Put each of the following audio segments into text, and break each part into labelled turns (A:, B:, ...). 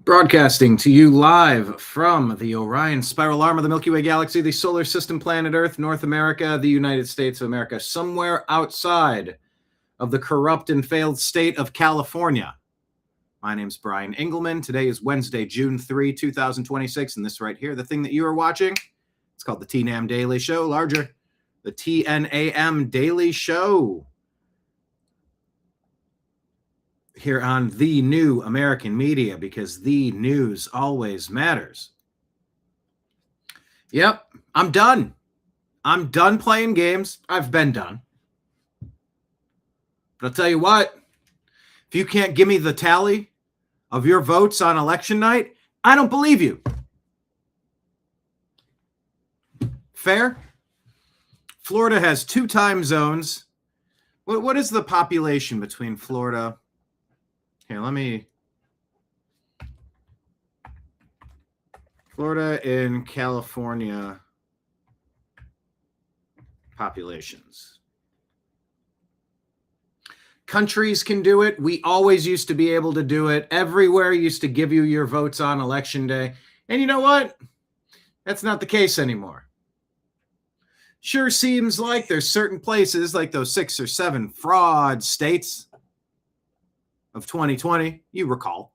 A: Broadcasting to you live from the Orion spiral arm of the Milky Way galaxy, the solar system, planet Earth, North America, the United States of America, somewhere outside of the corrupt and failed state of California. My name's Brian Engelman. Today is Wednesday, June 3, 2026, and this right here, the thing that you are watching, it's called the TNAM Daily Show, larger, the TNAM Daily Show. Here on the new American media, because the news always matters. Yep, I'm done. I'm done playing games. I've been done. But I'll tell you what, if you can't give me the tally of your votes on election night, I don't believe you. Fair? Florida has 2 time zones. What is the population between Florida? Here, Florida and California populations. Countries can do it. We always used to be able to do it. Everywhere used to give you your votes on election day. And you know what? That's not the case anymore. Sure seems like there's certain places, like those 6 or 7 fraud states of 2020, you recall.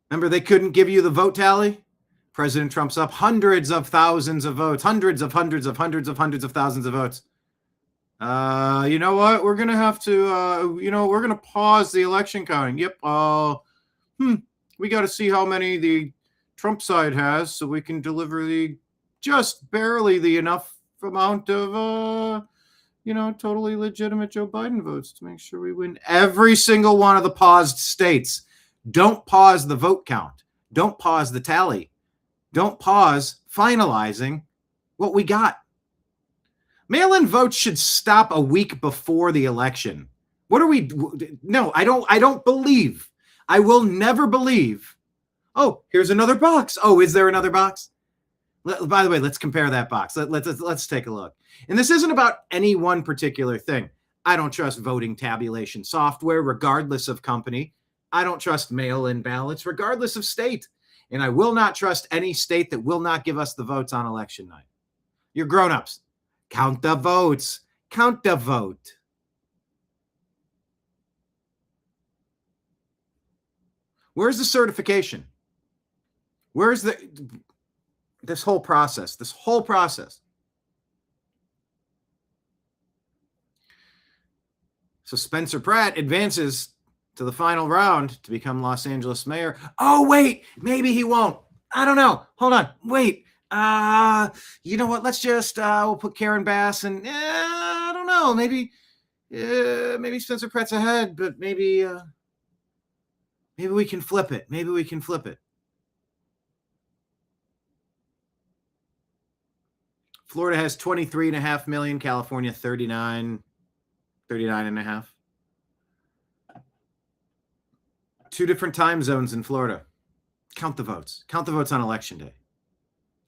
A: Remember, they couldn't give you the vote tally? President Trump's up hundreds of thousands of votes, hundreds of thousands of votes. You know what? We're going to have to, we're going to pause the election counting. Yep. We got to see how many the Trump side has so we can deliver the just barely the enough amount of, totally legitimate Joe Biden votes to make sure we win every single one of the paused states. Don't pause the vote count. Don't pause the tally. Don't pause finalizing what we got. Mail-in votes should stop a week before the election. What are we? No, I don't believe. I will never believe. Oh, here's another box. Oh, is there another box? By the way, let's compare that box. Let's take a look. And this isn't about any one particular thing. I don't trust voting tabulation software, regardless of company. I don't trust mail-in ballots, regardless of state. And I will not trust any state that will not give us the votes on election night. You're grown-ups. Count the votes. Count the vote. Where's the certification? Where's this whole process? So Spencer Pratt advances to the final round to become Los Angeles mayor. Oh, wait, maybe he won't. I don't know. Hold on. Wait. You know what? Let's just, we'll put Karen Bass and I don't know. Maybe Spencer Pratt's ahead, but maybe we can flip it. Florida has 23.5 million, California 39 and a half. 2 different time zones in Florida. Count the votes. Count the votes on election day.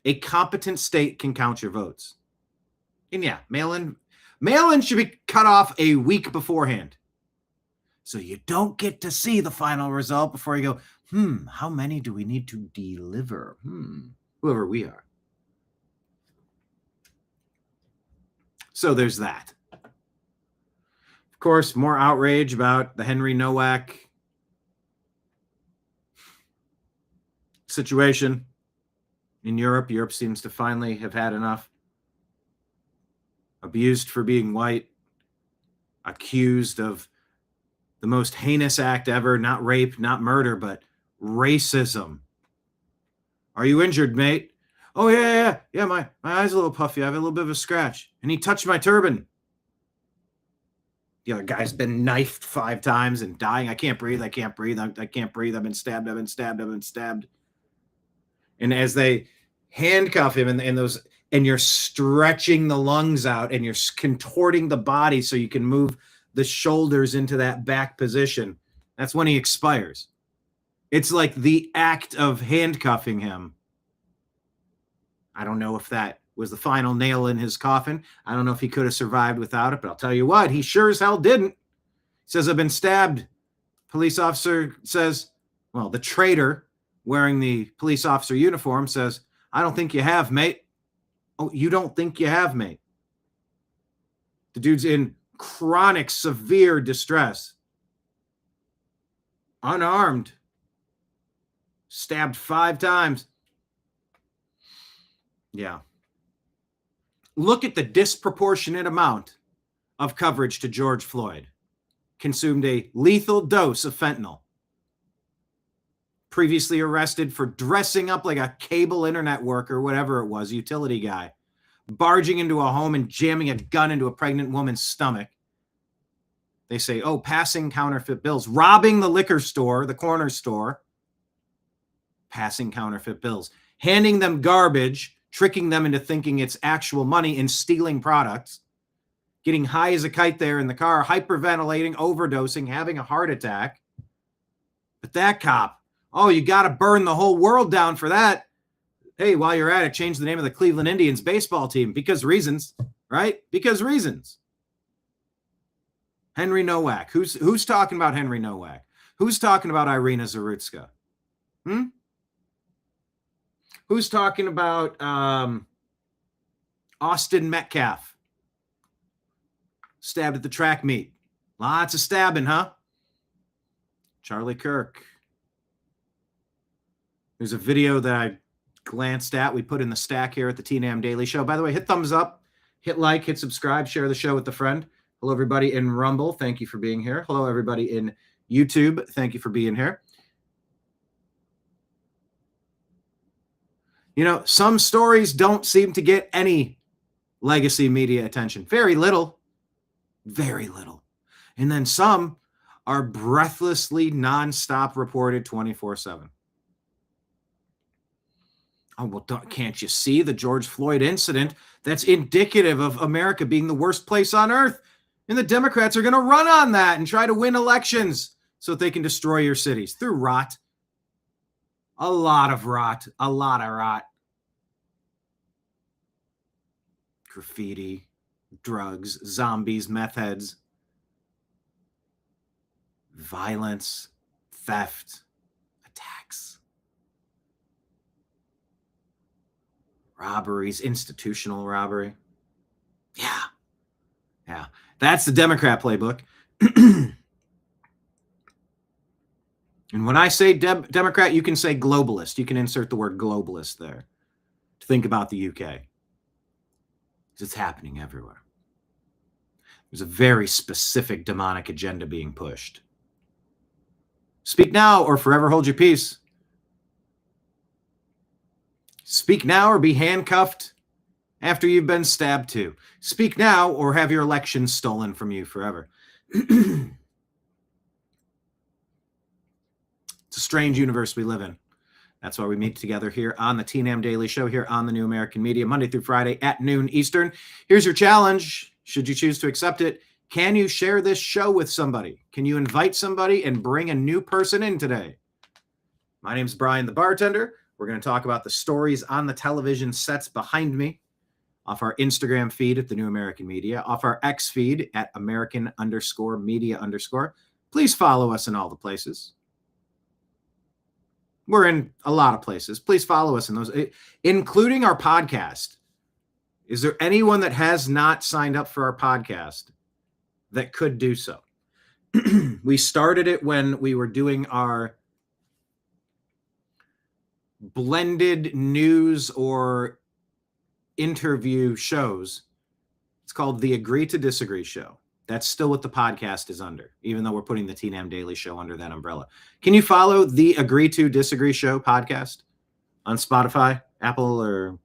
A: A competent state can count your votes. And yeah, mail-in should be cut off a week beforehand. So you don't get to see the final result before you go, how many do we need to deliver? Whoever we are. So there's that. Of course, more outrage about the Henry Nowak situation in Europe. Europe seems to finally have had enough. Abused for being white. Accused of the most heinous act ever. Not rape, not murder, but racism. Are you injured, mate? Oh, yeah, my eye's a little puffy. I have a little bit of a scratch. And he touched my turban. The other guy's been knifed 5 times and dying. I can't breathe. I can't breathe. I've been stabbed. And as they handcuff him and you're stretching the lungs out and you're contorting the body so you can move the shoulders into that back position, that's when he expires. It's like the act of handcuffing him. I don't know if that was the final nail in his coffin. I don't know if he could have survived without it, but I'll tell you what, he sure as hell didn't. He says, I've been stabbed Police officer says, well, the traitor wearing the police officer uniform says, I don't think you have, mate. Oh, you don't think you have, mate. The dude's in chronic, severe distress. Unarmed. Stabbed 5 times. Yeah. Look at the disproportionate amount of coverage to George Floyd. Consumed a lethal dose of fentanyl. Previously arrested for dressing up like a cable internet worker, whatever it was, utility guy. Barging into a home and jamming a gun into a pregnant woman's stomach. They say, oh, passing counterfeit bills. Robbing the liquor store, the corner store. Passing counterfeit bills. Handing them garbage, tricking them into thinking it's actual money and stealing products. Getting high as a kite there in the car, hyperventilating, overdosing, having a heart attack. But that cop, oh, you got to burn the whole world down for that. Hey, while you're at it, change the name of the Cleveland Indians baseball team because reasons, right? Because reasons. Henry Nowak. Who's talking about Henry Nowak? Who's talking about Irina Zarutska? Who's talking about Austin Metcalf? Stabbed at the track meet. Lots of stabbing, huh? Charlie Kirk. There's a video that I glanced at. We put in the stack here at the TNAM Daily Show. By the way, hit thumbs up, hit like, hit subscribe, share the show with a friend. Hello, everybody in Rumble. Thank you for being here. Hello, everybody in YouTube. Thank you for being here. You know, some stories don't seem to get any legacy media attention. Very little. Very little. And then some are breathlessly nonstop reported 24/7. Oh, well, can't you see the George Floyd incident? That's indicative of America being the worst place on earth. And the Democrats are going to run on that and try to win elections so that they can destroy your cities through rot. A lot of rot. A lot of rot. Graffiti, drugs, zombies, meth heads, violence, theft, attacks, robberies, institutional robbery. Yeah. That's the Democrat playbook. And when I say Democrat, you can say globalist. You can insert the word globalist there to think about the UK. It's happening everywhere. There's a very specific demonic agenda being pushed. Speak now or forever hold your peace. Speak now or be handcuffed after you've been stabbed too. Speak now or have your election stolen from you forever. It's a strange universe we live in. That's why we meet together here on the TNAM Daily Show, here on the New American Media, Monday through Friday at noon Eastern. Here's your challenge, should you choose to accept it. Can you share this show with somebody? Can you invite somebody and bring a new person in today? My name's Brian the Bartender. We're going to talk about the stories on the television sets behind me, off our Instagram feed at the New American Media, off our X feed at American_media_. Please follow us in all the places. We're in a lot of places. Please follow us in those, including our podcast. Is there anyone that has not signed up for our podcast that could do so? We started it when we were doing our blended news or interview shows. It's called the Agree to Disagree Show. That's still what the podcast is under, even though we're putting the TNAM Daily Show under that umbrella. Can you follow the Agree to Disagree Show podcast on Spotify, Apple, or...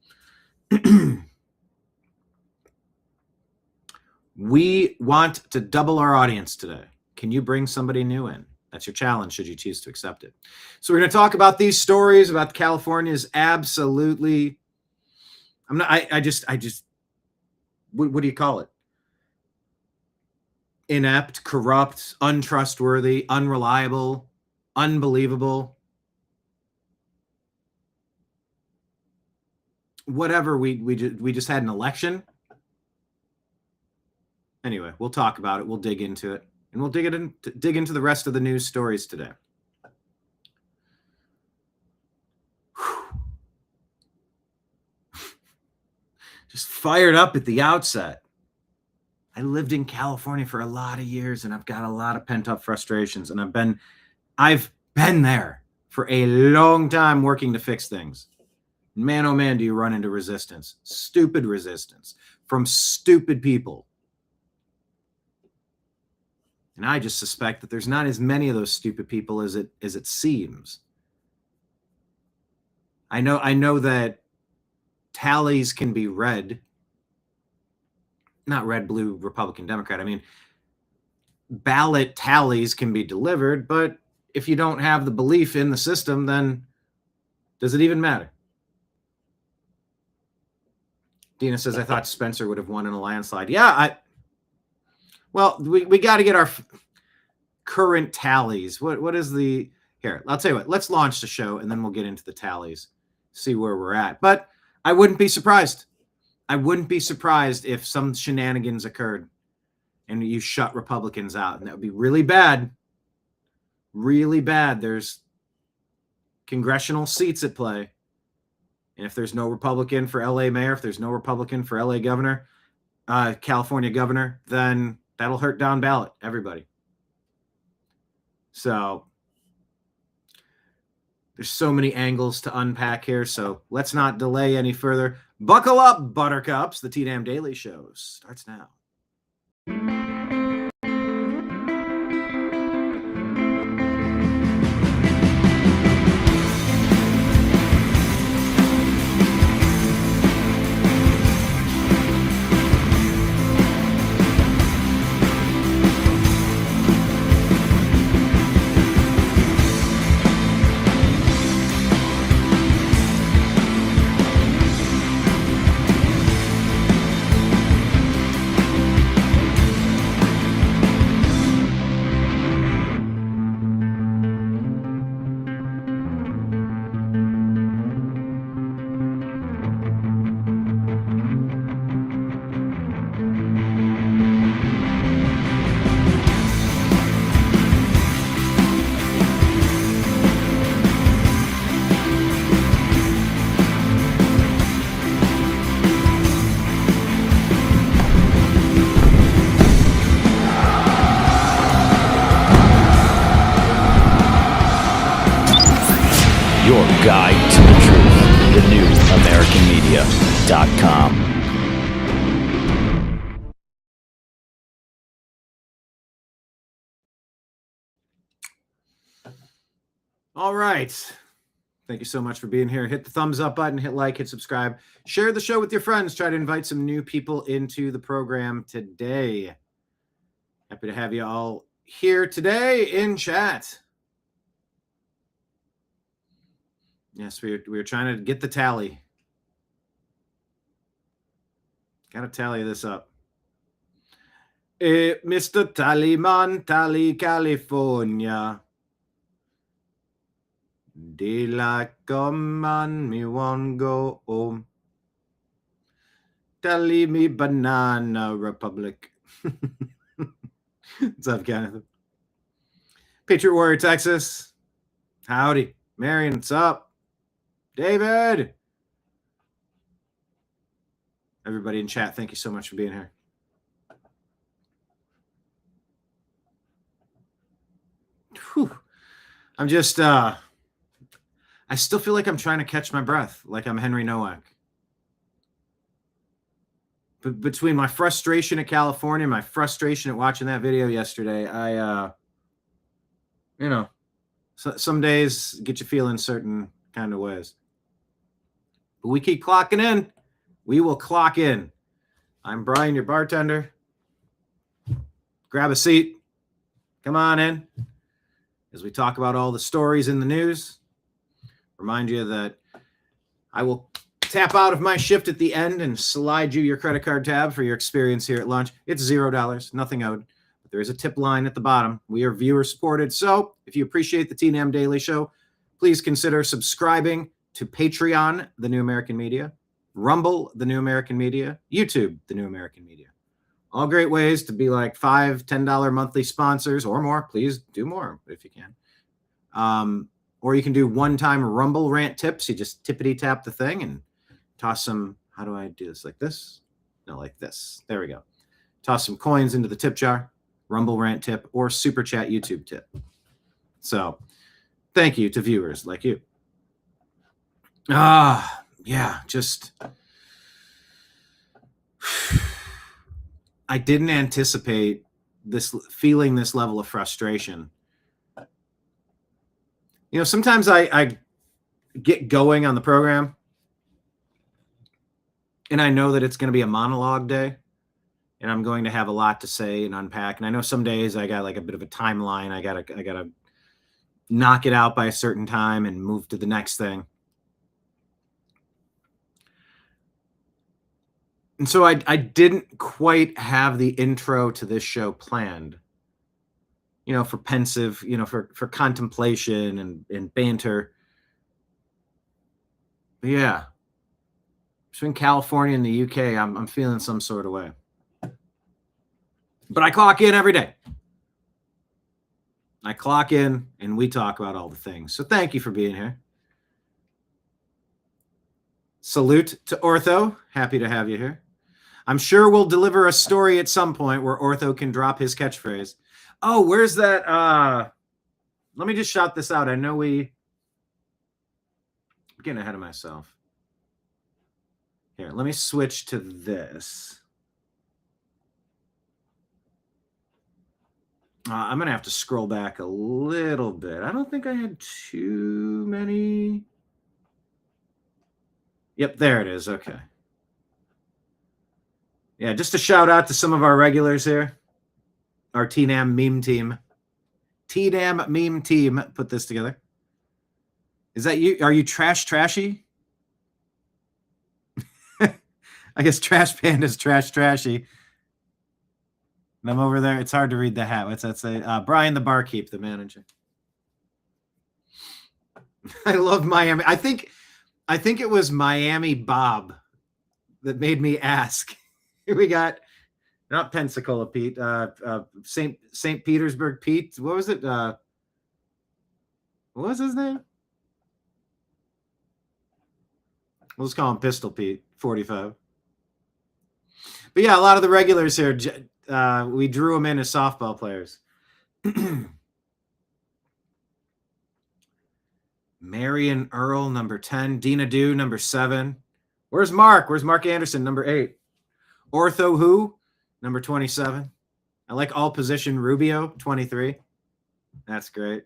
A: We want to double our audience today. Can you bring somebody new in? That's your challenge, should you choose to accept it. So we're going to talk about these stories about California's absolutely... what do you call it? Inept, corrupt, untrustworthy, unreliable, unbelievable. Whatever, we just had an election. Anyway, we'll talk about it. We'll dig into it. And we'll dig into the rest of the news stories today. Just fired up at the outset. I lived in California for a lot of years, and I've got a lot of pent-up frustrations, and I've been there for a long time working to fix things. Man, oh man, do you run into resistance. Stupid resistance from stupid people. And I just suspect that there's not as many of those stupid people as it seems. I know that tallies can be red. Not red, blue, Republican, Democrat. I mean, ballot tallies can be delivered, but if you don't have the belief in the system, then does it even matter? Dina says, I thought Spencer would have won in a landslide. Yeah, we got to get our current tallies. What is the... Here, I'll tell you what. Let's launch the show, and then we'll get into the tallies, see where we're at. But I wouldn't be surprised. I wouldn't be surprised if some shenanigans occurred and you shut Republicans out. And that would be really bad. Really bad. There's congressional seats at play. And if there's no Republican for LA mayor, if there's no Republican for LA governor, California governor, then that'll hurt down ballot everybody. So there's so many angles to unpack here. So let's not delay any further. Buckle up, buttercups. The TNAM Daily Show starts now.
B: Your guide to the truth. TheNewAmericanMedia.com.
A: All right. Thank you so much for being here. Hit the thumbs up button, hit like, hit subscribe. Share the show with your friends. Try to invite some new people into the program today. Happy to have you all here today in chat. Yes, we were trying to get the tally. Got to tally this up. Mr. Tallyman, Tally, California. Daylight come on, me one go home. Tally me banana republic. What's up, Kenneth? Patriot Warrior, Texas. Howdy. Marion, what's up? David. Everybody in chat, thank you so much for being here. Whew. I'm just, I still feel like I'm trying to catch my breath, like I'm Henry Nowak. But between my frustration at California, my frustration at watching that video yesterday, some days get you feeling certain kind of ways. But we keep clocking in. We will clock in. I'm Brian, your bartender. Grab a seat. Come on in as we talk about all the stories in the news. Remind you that I will tap out of my shift at the end and slide you your credit card tab for your experience here at lunch. It's $0, nothing owed. But there is a tip line at the bottom. We are viewer supported. So if you appreciate the TNAM Daily Show, please consider subscribing to Patreon, The New American Media, Rumble, The New American Media, YouTube, The New American Media. All great ways to be like $5, $10 monthly sponsors or more. Please do more if you can. Or you can do one-time Rumble rant tips. You just tippity tap the thing and toss some. How do I do this? Like this? No, like this. There we go. Toss some coins into the tip jar. Rumble rant tip or super chat YouTube tip. So thank you to viewers like you. Yeah, just I didn't anticipate this level of frustration. You know, sometimes I get going on the program and I know that it's going to be a monologue day and I'm going to have a lot to say and unpack. And I know some days I got like a bit of a timeline. I gotta knock it out by a certain time and move to the next thing. And so I didn't quite have the intro to this show planned, you know, for pensive, you know, for contemplation and banter. But yeah, between California and the UK, I'm feeling some sort of way. But I clock in every day. I clock in and we talk about all the things. So thank you for being here. Salute to Ortho. Happy to have you here. I'm sure we'll deliver a story at some point where Ortho can drop his catchphrase. Oh, where's that? Let me just shout this out. I know I'm getting ahead of myself. Here, let me switch to this. I'm going to have to scroll back a little bit. I don't think I had too many. Yep, there it is. Okay. Yeah, just a shout out to some of our regulars here. Our TNAM meme team. TNAM meme team put this together. Is that you? Are you trashy? I guess Trash Panda's trashy. And I'm over there. It's hard to read the hat. What's that say? Brian the barkeep, the manager. I love Miami. I think it was Miami Bob that made me ask. We got not Pensacola Pete, St. Petersburg Pete. What was it? What was his name? We'll just call him Pistol Pete, 45. But yeah, a lot of the regulars here, we drew them in as softball players. Marion Earl, number 10. Dina Dew, number 7. Where's Mark? Where's Mark Anderson, number 8? Ortho Who, number 27. I like all position Rubio, 23. That's great.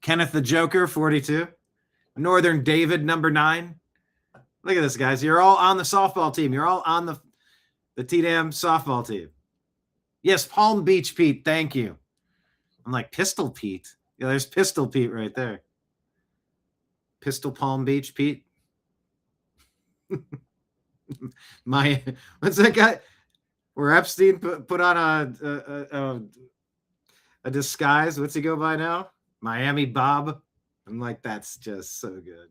A: Kenneth the Joker, 42. Northern David, number 9. Look at this, guys. You're all on the softball team. You're all on the TNAM softball team. Yes, Palm Beach Pete. Thank you. I'm like, Pistol Pete. Yeah, there's Pistol Pete right there. Pistol Palm Beach Pete. What's that guy? Where Epstein put on a disguise. What's he go by now? Miami Bob. I'm like, that's just so good.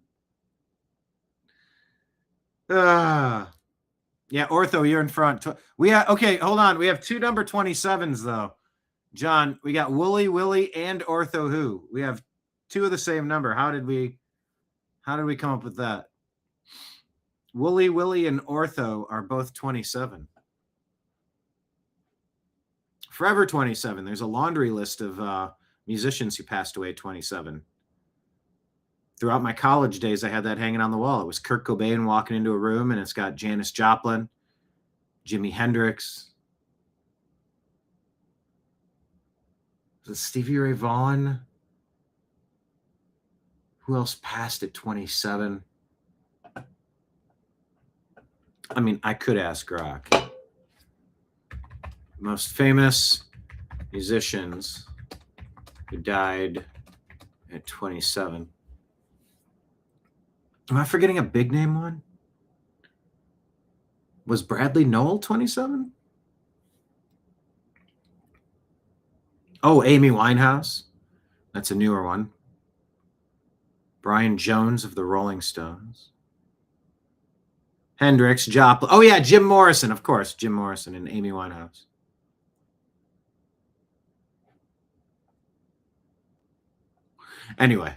A: Yeah, Ortho, you're in front. Okay, hold on. We have 2 number 27s though. John, we got Wooly Willie and Ortho Who. We have 2 of the same number. How did we come up with that? Wooly Willie and Ortho are both 27. Forever 27. There's a laundry list of musicians who passed away at 27. Throughout my college days, I had that hanging on the wall. It was Kurt Cobain walking into a room, and it's got Janis Joplin, Jimi Hendrix. Was it Stevie Ray Vaughan? Who else passed at 27? I mean, I could ask Rock. Most famous musicians who died at 27. Am I forgetting a big name one? Was Bradley Nowell 27? Oh, Amy Winehouse. That's a newer one. Brian Jones of the Rolling Stones. Hendricks, Joplin. Oh, yeah, Jim Morrison, of course. Jim Morrison and Amy Winehouse. Anyway.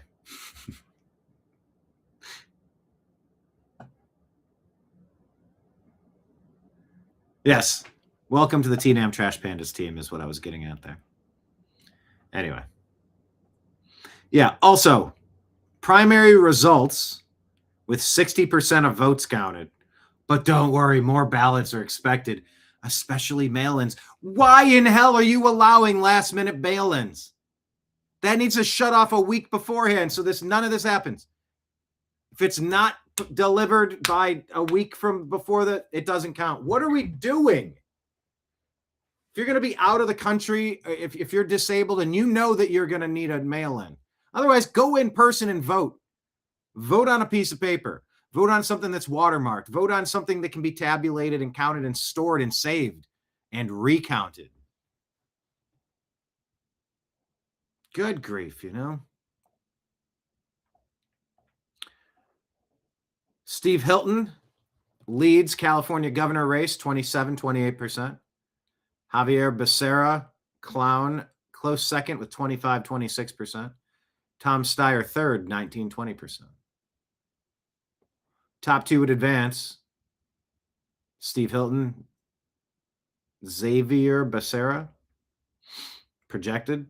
A: Yes. Welcome to the TNAM Trash Pandas team is what I was getting at there. Anyway. Yeah, also, primary results with 60% of votes counted. But don't worry, more ballots are expected, especially mail-ins. Why in hell are you allowing last-minute mail-ins? That needs to shut off a week beforehand so none of this happens. If it's not delivered by a week from before it doesn't count. What are we doing? If you're going to be out of the country, if you're disabled and you know that you're going to need a mail-in, otherwise go in person and vote. Vote on a piece of paper. Vote on something that's watermarked. Vote on something that can be tabulated and counted and stored and saved and recounted. Good grief, you know? Steve Hilton leads California governor race, 28%. Javier Becerra, clown, close second with 26%. Tom Steyer, third, 20%. Top two would advance. Steve Hilton, Xavier Becerra, projected.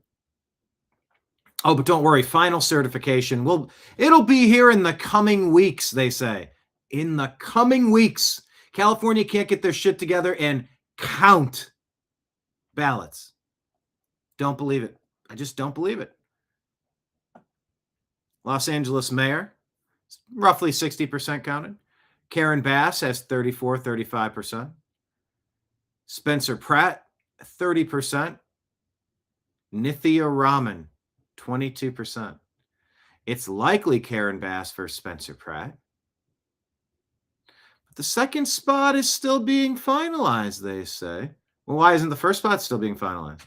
A: Oh, but don't worry, final certification. It'll be here in the coming weeks, they say. In the coming weeks. California can't get their shit together and count ballots. Don't believe it. I just don't believe it. Los Angeles mayor, roughly 60% counted. Karen Bass has 35%. Spencer Pratt, 30%. Nithya Raman, 22%. It's likely Karen Bass versus Spencer Pratt. But the second spot is still being finalized, they say. Well, why isn't the first spot still being finalized?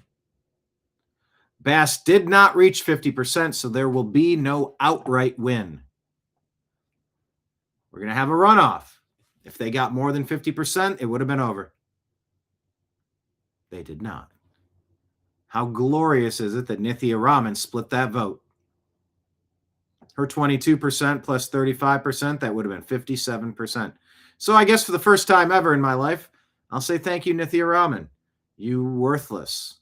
A: Bass did not reach 50%, so there will be no outright win. We're going to have a runoff. If they got more than 50%, it would have been over. They did not. How glorious is it that Nithya Raman split that vote? Her 22% plus 35%, that would have been 57%. So I guess for the first time ever in my life, I'll say thank you, Nithya Raman. You worthless,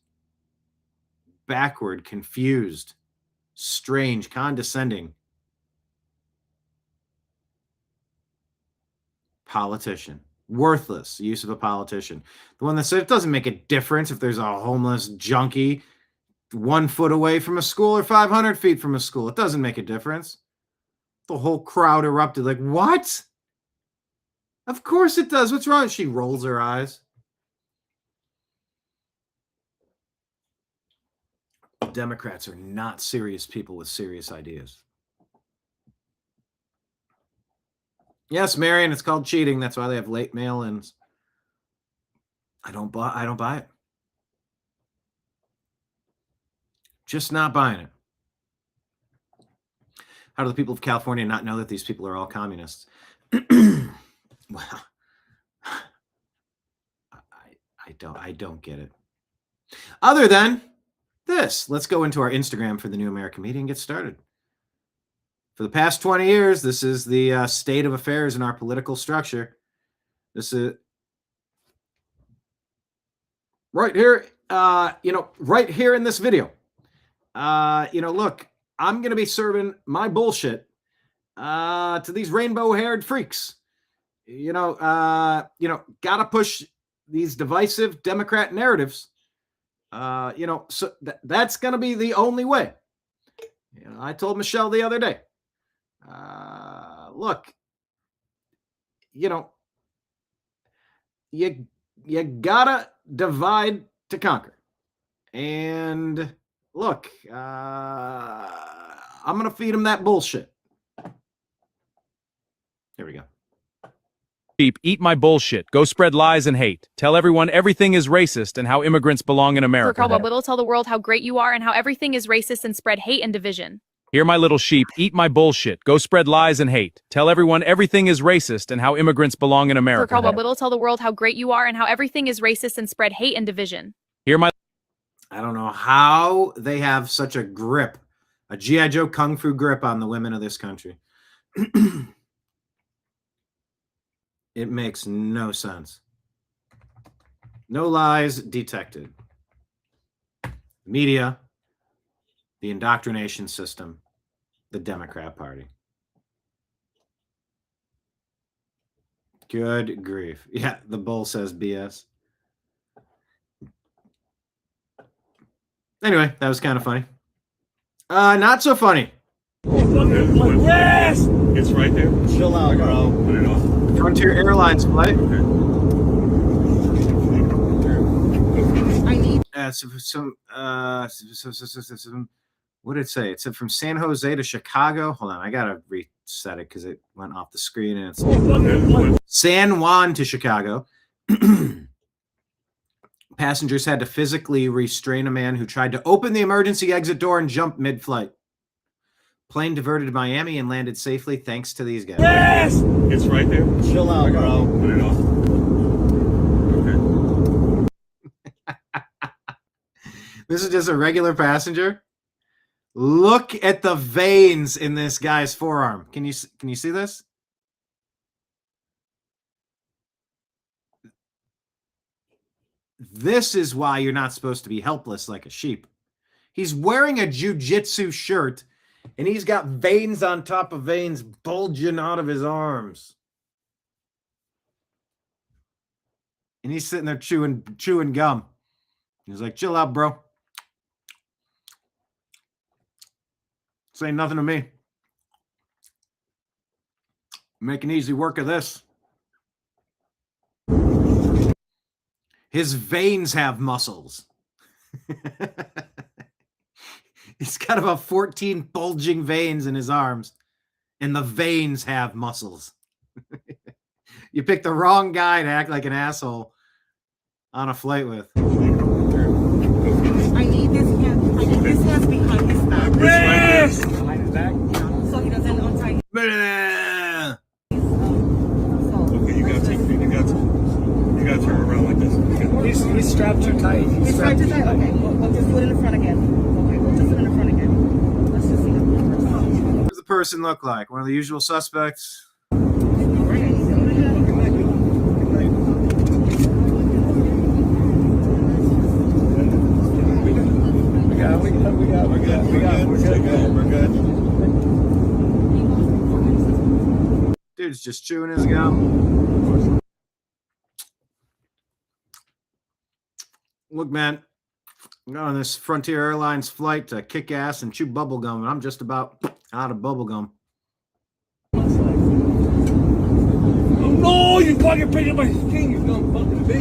A: backward, confused, strange, condescending politician. Worthless use of a politician. The one that said it doesn't make a difference if there's a homeless junkie 1 foot away from a school or 500 feet from a school. It doesn't make a difference. The whole crowd erupted like, what? Of course it does. What's wrong? She rolls her eyes. Democrats are not serious people with serious ideas. Yes, Marion, it's called cheating. That's why they have late mail-ins. I don't buy it. Just not buying it. How do the people of California not know that these people are all communists? Well, I don't get it. Other than this, let's go into our Instagram for the New American Media and get started. For the past 20 years, this is the state of affairs in our political structure. This is right here, right here in this video. Look, I'm going to be serving my bullshit to these rainbow-haired freaks. Gotta push these divisive Democrat narratives. So that's going to be the only way. I told Michelle the other day, look, you gotta divide to conquer. And look, I'm going to feed them that bullshit. Here we go.
C: Eat my bullshit. Go spread lies and hate. Tell everyone everything is racist and how immigrants belong in America.
D: For Whittle, tell the world how great you are and how everything is racist and spread hate and division.
C: Hear my little sheep, eat my bullshit, go spread lies and hate. Tell everyone everything is racist and how immigrants belong in America.
D: For little, tell the world how great you are and how everything is racist and spread hate and division.
C: Hear my...
A: I don't know how they have such a grip, a G.I. Joe kung fu grip on the women of this country. It makes no sense. No lies detected. Media, the indoctrination system, the Democrat Party. Good grief. Yeah, the bull says BS. Anyway, that was kind of funny. Not so funny.
E: Yes! It's right there. Chill out, bro. Put it on.
A: Frontier Airlines flight.
D: I need
A: what did it say? It said from San Jose to Chicago. Hold on, I gotta reset it because it went off the screen and it's San Juan to Chicago. Passengers had to physically restrain a man who tried to open the emergency exit door and jump mid-flight. Plane diverted to Miami and landed safely thanks to these guys.
E: Yes! It's right there. Chill out, bro. Put it on. Okay.
A: This is just a regular passenger. Look at the veins in this guy's forearm. Can you see this? This is why you're not supposed to be helpless like a sheep. He's wearing a jiu-jitsu shirt, and he's got veins on top of veins bulging out of his arms. And he's sitting there chewing gum. He's like, chill out, bro. This ain't nothing to me. Making easy work of this. His veins have muscles. He's got about 14 bulging veins in his arms, and the veins have muscles. You picked the wrong guy to act like an asshole on a flight with.
F: I need this hand. I need this hand behind his back.
E: Yes!
F: Behind his back? Yeah. So he doesn't untie his
E: Okay, you gotta turn around like this.
G: He's strapped too tight.
F: He's strapped too tight? Okay, we'll just do it in the front again. Okay, we'll just do it in the front again. Let's just see the person.
A: What does the person look like? One of the usual suspects?
E: We're good.
A: Dude's just chewing his gum. Look, man, I'm on this Frontier Airlines flight to kick ass and chew bubble gum, and I'm just about out of bubble gum.
E: No, you fucking pinching my thing, you dumb fucking bitch.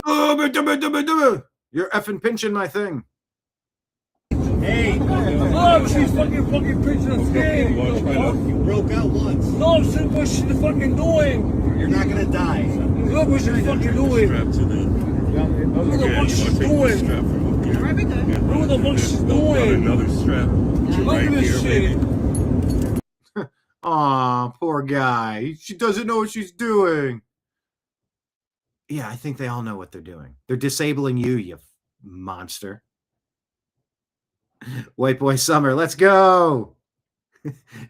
A: You're effing pinching my thing.
E: Hey, look, she's fucking pinching the skin.
G: You broke out once.
E: No, see what she's fucking doing.
G: You're not gonna die.
E: Look what she's fucking doing. Look what the fuck she's doing. Look what the fuck she's doing.
H: Another strap.
E: Look at this shit.
A: Aw, poor guy. She doesn't know what she's doing. Yeah, I think they all know what they're doing. They're disabling you, you monster. White boy summer, let's go.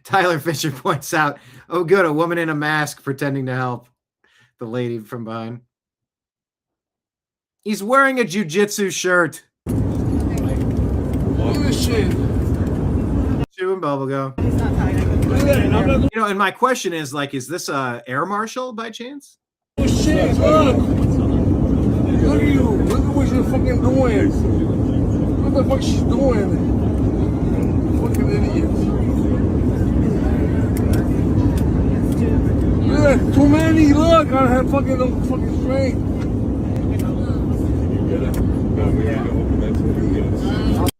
A: Tyler Fisher points out, oh good, a woman in a mask pretending to help the lady from behind. He's wearing a jiu-jitsu shirt.
E: Look at this shit.
A: Chewing bubblegum.
F: He's not tied.
A: You know, and my question is, like, is this a air marshal by chance?
E: Oh shit, look. Look at you. Look at what she's fucking doing. What the fuck she's doing? Fucking idiots. Look, too many. Look, I have fucking strength.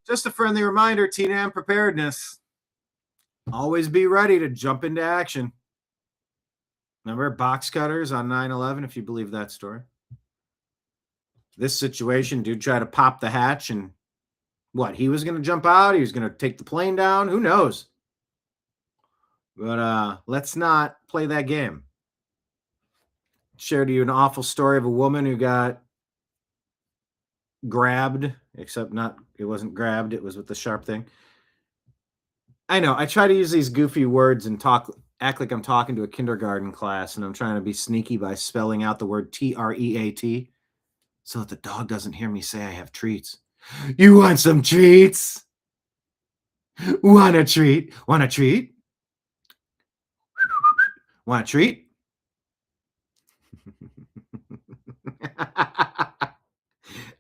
A: Just a friendly reminder, TNAM preparedness. Always be ready to jump into action. Remember box cutters on 9/11, if you believe that story? This situation, dude tried to pop the hatch and what? He was going to jump out? He was going to take the plane down? Who knows? But let's not play that game. Shared to you an awful story of a woman who got grabbed, except it wasn't grabbed, it was with the sharp thing. I know, I try to use these goofy words and act like I'm talking to a kindergarten class, and I'm trying to be sneaky by spelling out the word TREAT so that the dog doesn't hear me say I have treats. You want some treats? Want a treat? Want a treat? Want a treat?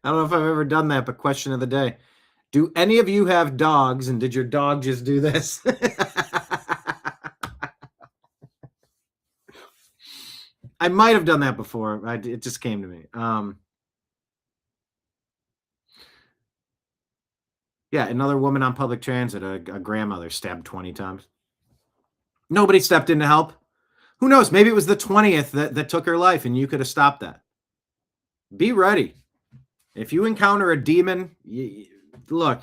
A: I don't know if I've ever done that, but question of the day. Do any of you have dogs, and did your dog just do this? I might have done that before. It just came to me. Yeah, another woman on public transit, a grandmother stabbed 20 times. Nobody stepped in to help. Who knows? Maybe it was the 20th that took her life, and you could have stopped that. Be ready. If you encounter a demon, look,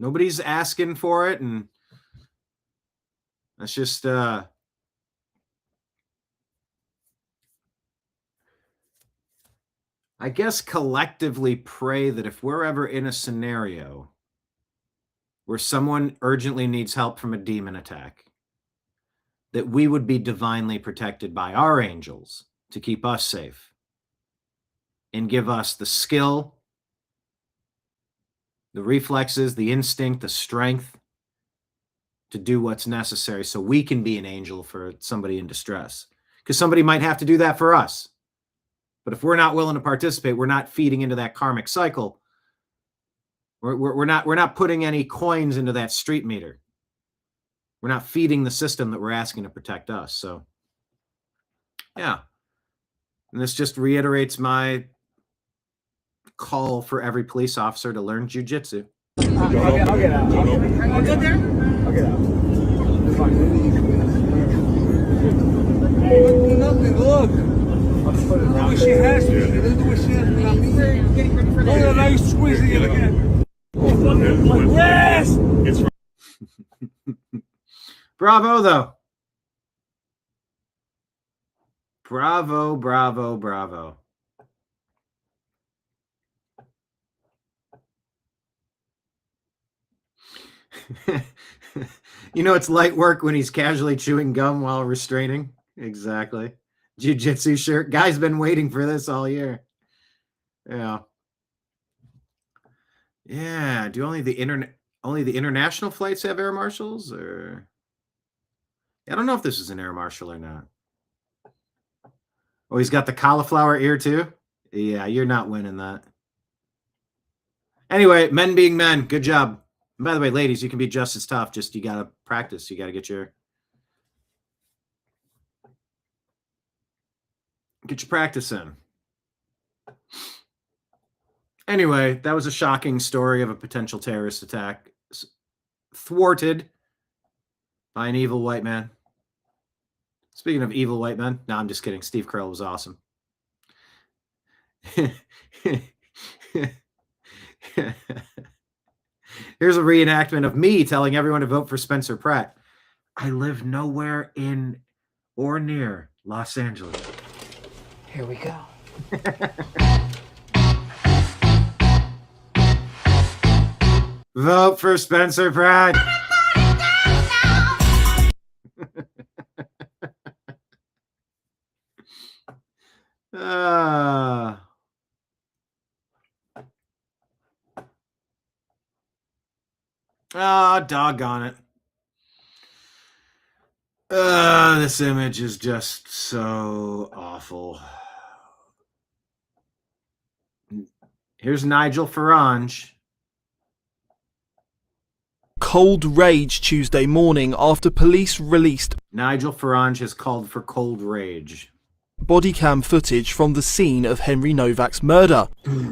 A: nobody's asking for it, and that's just I guess collectively pray that if we're ever in a scenario where someone urgently needs help from a demon attack, that we would be divinely protected by our angels to keep us safe and give us the skill, the reflexes, the instinct, the strength to do what's necessary so we can be an angel for somebody in distress. Because somebody might have to do that for us. But if we're not willing to participate, we're not feeding into that karmic cycle. We're not putting any coins into that street meter. We're not feeding the system that we're asking to protect us. So, yeah. And this just reiterates my call for every police officer to learn jujitsu.
E: I'll get out. I'll get there? I'll get out. It's fine. Look, nothing. Look. I'll just put it around. Look what she has me. Look what she has me. I'm getting ready for that. Look, now you're squeezing it again. Yes!
A: Bravo, though. Bravo, bravo, bravo. You know, it's light work when he's casually chewing gum while restraining. Exactly. Jiu-jitsu shirt. Guy's been waiting for this all year. Yeah. Yeah. Do only the international flights have air marshals, or I don't know if this is an air marshal or not. Oh, he's got the cauliflower ear too? Yeah, you're not winning that. Anyway, men being men, good job. And by the way, ladies, you can be just as tough. Just you got to practice. You got to get your practice in. Anyway, that was a shocking story of a potential terrorist attack thwarted by an evil white man. Speaking of evil white men, no, I'm just kidding. Steve Carell was awesome. Here's a reenactment of me telling everyone to vote for Spencer Pratt. I live nowhere in or near Los Angeles.
H: Here we go.
A: Vote for Spencer Pratt. Doggone it. This image is just so awful. Here's Nigel Farage.
I: Cold rage Tuesday morning after police released
A: Nigel Farage has called for cold rage.
I: Body cam footage from the scene of Henry Nowak's murder.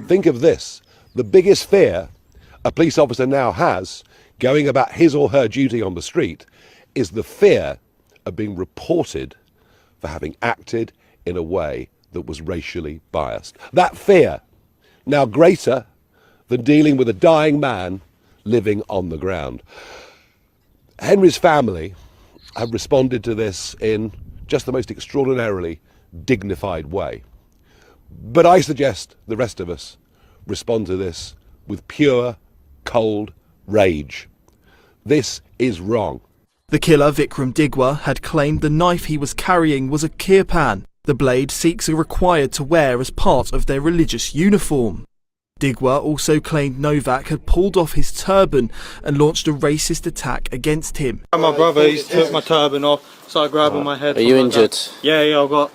J: Think of this. The biggest fear a police officer now has going about his or her duty on the street is the fear of being reported for having acted in a way that was racially biased. That fear, now greater than dealing with a dying man living on the ground. Henry's family have responded to this in just the most extraordinarily dignified way. But I suggest the rest of us respond to this with pure, cold rage. This is wrong.
I: The killer, Vikram Digwa, had claimed the knife he was carrying was a kirpan, the blade Sikhs are required to wear as part of their religious uniform. Digwa also claimed Nowak had pulled off his turban and launched a racist attack against him.
E: My brother, he took my turban off, started grabbing my head.
B: Are you injured?
E: Yeah, I've got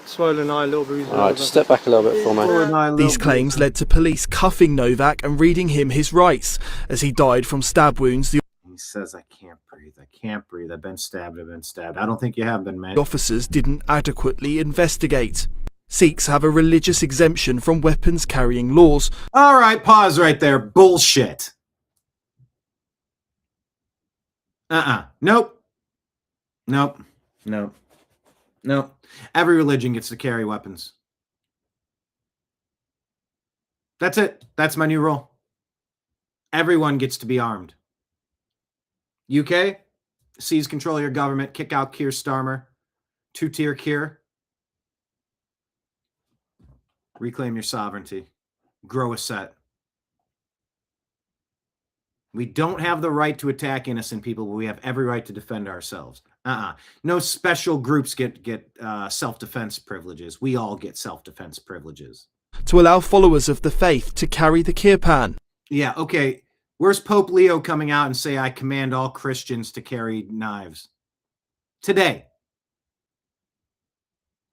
E: swollen eye, little bruise.
B: Alright, just step back a little bit for me.
I: These claims led to police cuffing Nowak and reading him his rights, as he died from stab wounds.
A: He says, I can't breathe. I can't breathe. I've been stabbed. I've been stabbed. I don't think you have been, man.
I: The officers didn't adequately investigate. Sikhs have a religious exemption from weapons carrying laws.
A: All right, pause right there. Bullshit. Nope. Every religion gets to carry weapons. That's it. That's my new rule. Everyone gets to be armed. UK, seize control of your government, kick out Keir Starmer, two-tier Keir. Reclaim your sovereignty. Grow a set. We don't have the right to attack innocent people, but we have every right to defend ourselves. No special groups get self-defense privileges. We all get self-defense privileges.
I: To allow followers of the faith to carry the kirpan.
A: Yeah, okay. Where's Pope Leo coming out and say, I command all Christians to carry knives? Today.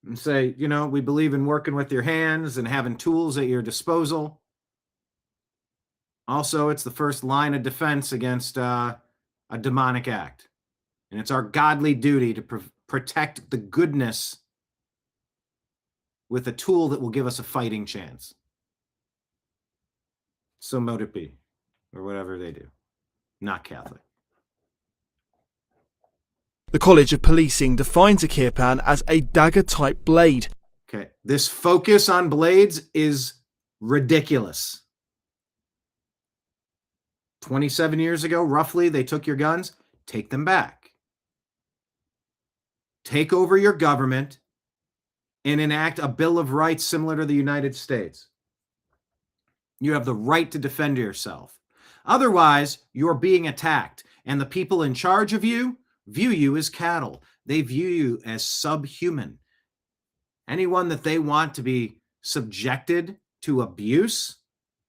A: And say, we believe in working with your hands and having tools at your disposal. Also, it's the first line of defense against a demonic act. And it's our godly duty to protect the goodness with a tool that will give us a fighting chance. So mote it be, or whatever they do. Not Catholic.
I: The College of Policing defines a kirpan as a dagger-type blade.
A: Okay, this focus on blades is ridiculous. 27 years ago, roughly, they took your guns. Take them back. Take over your government and enact a Bill of Rights similar to the United States. You have the right to defend yourself. Otherwise, you're being attacked, and the people in charge of you view you as cattle. They view you as subhuman. Anyone that they want to be subjected to abuse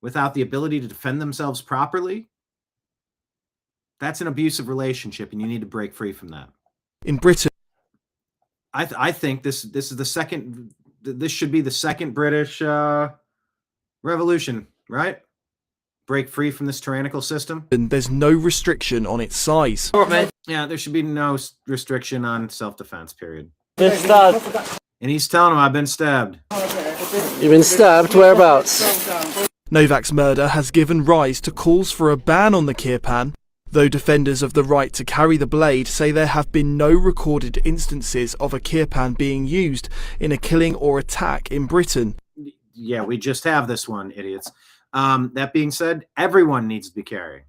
A: without the ability to defend themselves properly, that's an abusive relationship, and you need to break free from that.
I: In Britain,
A: I think this is the second. This should be the second British revolution, right? Break free from this tyrannical system.
I: And there's no restriction on its size.
A: Yeah, there should be no restriction on self-defense, period.
B: Been stabbed.
A: And he's telling him, I've been stabbed.
B: You've been stabbed? Whereabouts?
I: Nowak's murder has given rise to calls for a ban on the kirpan, though defenders of the right to carry the blade say there have been no recorded instances of a kirpan being used in a killing or attack in Britain.
A: Yeah, we just have this one, idiots. That being said, everyone needs to be carrying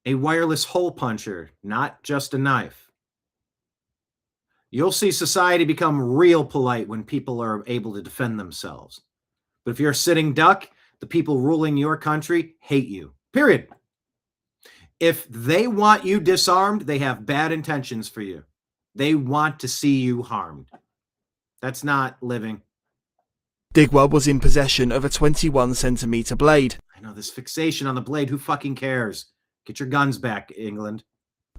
A: a wireless hole puncher, not just a knife. You'll see society become real polite when people are able to defend themselves. But if you're a sitting duck, the people ruling your country hate you, period. If they want you disarmed, they have bad intentions for you. They want to see you harmed. That's not living.
I: Digwa was in possession of a 21-centimetre blade.
A: I know, this fixation on the blade, who fucking cares? Get your guns back, England.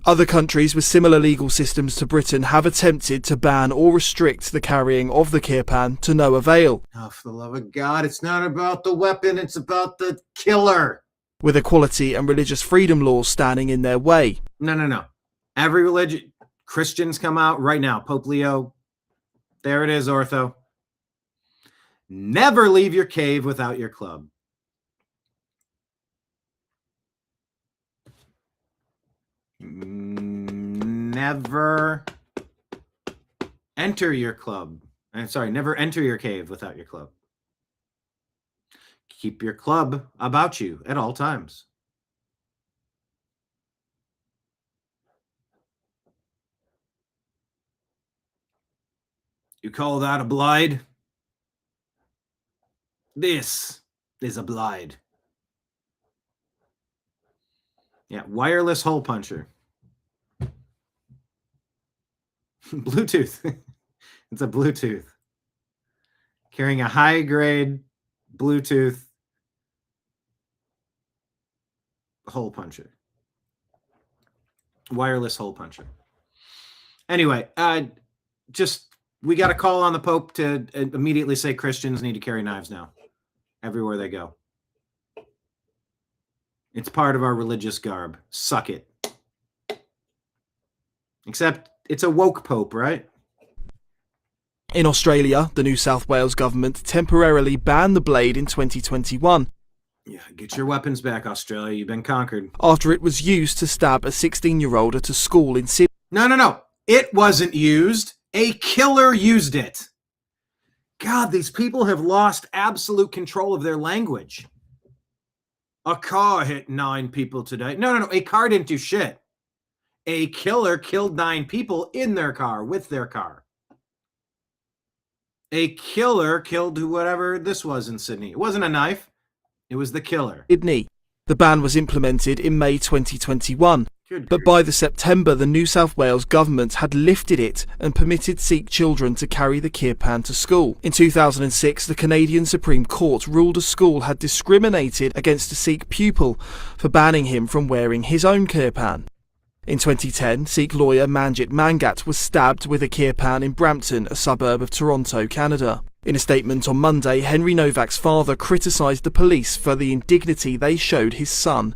I: Other countries with similar legal systems to Britain have attempted to ban or restrict the carrying of the kirpan to no avail.
A: Oh, for the love of God, it's not about the weapon, it's about the killer.
I: With equality and religious freedom laws standing in their way.
A: No. Every religion, Christians come out right now. Pope Leo, there it is, Ortho. Never leave your cave without your club. Never enter your club. Never enter your cave without your club. Keep your club about you at all times. You call that a blade? This is a blade. Yeah, wireless hole puncher. Bluetooth. It's a Bluetooth. Carrying a high-grade Bluetooth hole puncher. Wireless hole puncher. Anyway, we got a call on the Pope to immediately say Christians need to carry knives now, everywhere they go. It's part of our religious garb. Suck it. Except it's a woke Pope, right?
I: In Australia, the New South Wales government temporarily banned the blade in 2021.
A: Yeah, get your weapons back, Australia. You've been conquered.
I: After it was used to stab a 16-year-old at a school in Sydney.
A: No. It wasn't used. A killer used it. God, these people have lost absolute control of their language. A car hit 9 people today. No. A car didn't do shit. A killer killed 9 people in their car, with their car. A killer killed whatever this was in Sydney. It wasn't a knife. It was the killer.
I: Sydney. The ban was implemented in May 2021. But by the September, the New South Wales government had lifted it and permitted Sikh children to carry the kirpan to school. In 2006, the Canadian Supreme Court ruled a school had discriminated against a Sikh pupil for banning him from wearing his own kirpan. In 2010, Sikh lawyer Manjit Mangat was stabbed with a kirpan in Brampton, a suburb of Toronto, Canada. In a statement on Monday, Henry Nowak's father criticised the police for the indignity they showed his son.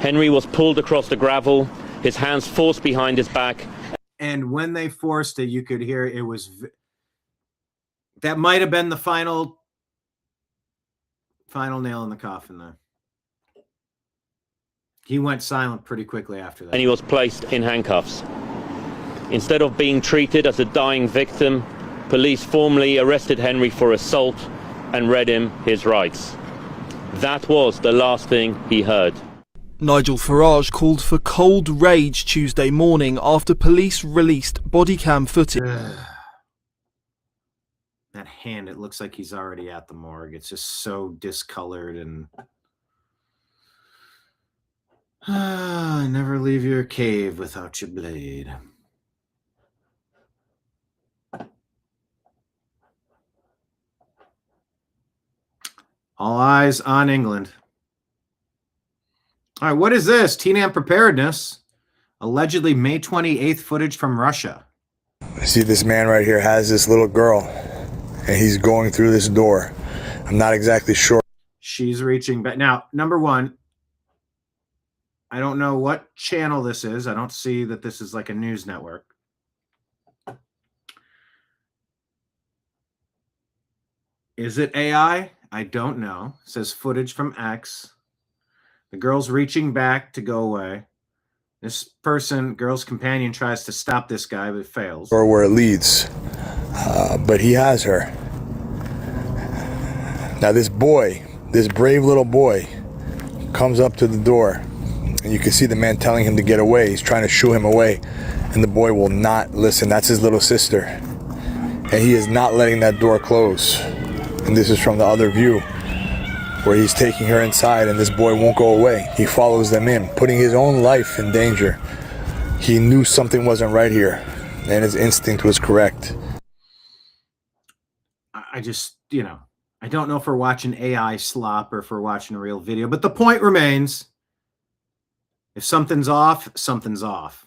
K: Henry was pulled across the gravel, his hands forced behind his back.
A: And when they forced it, you could hear it was... That might have been the final nail in the coffin there. He went silent pretty quickly after that.
K: And he was placed in handcuffs. Instead of being treated as a dying victim, police formally arrested Henry for assault and read him his rights. That was the last thing he heard.
I: Nigel Farage called for cold rage Tuesday morning after police released body cam footage.
A: That hand, it looks like he's already at the morgue. It's just so discolored and... never leave your cave without your blade. All eyes on England. All right, what is this? TNAM preparedness. Allegedly May 28th footage from Russia.
L: I see this man right here has this little girl, and he's going through this door. I'm not exactly sure.
A: She's reaching back. Now, number one, I don't know what channel this is. I don't see that this is like a news network. Is it AI? I don't know. It says footage from X. The girl's reaching back to go away. This person, girl's companion, tries to stop this guy, but fails.
L: Or where it leads. But he has her. Now this boy, this brave little boy, comes up to the door. And you can see the man telling him to get away. He's trying to shoo him away. And the boy will not listen. That's his little sister. And he is not letting that door close. And this is from the other view, where he's taking her inside and this boy won't go away. He follows them in, putting his own life in danger. He knew something wasn't right here, and his instinct was correct.
A: I just, I don't know if we're watching AI slop or if we're watching a real video, but the point remains, if something's off, something's off.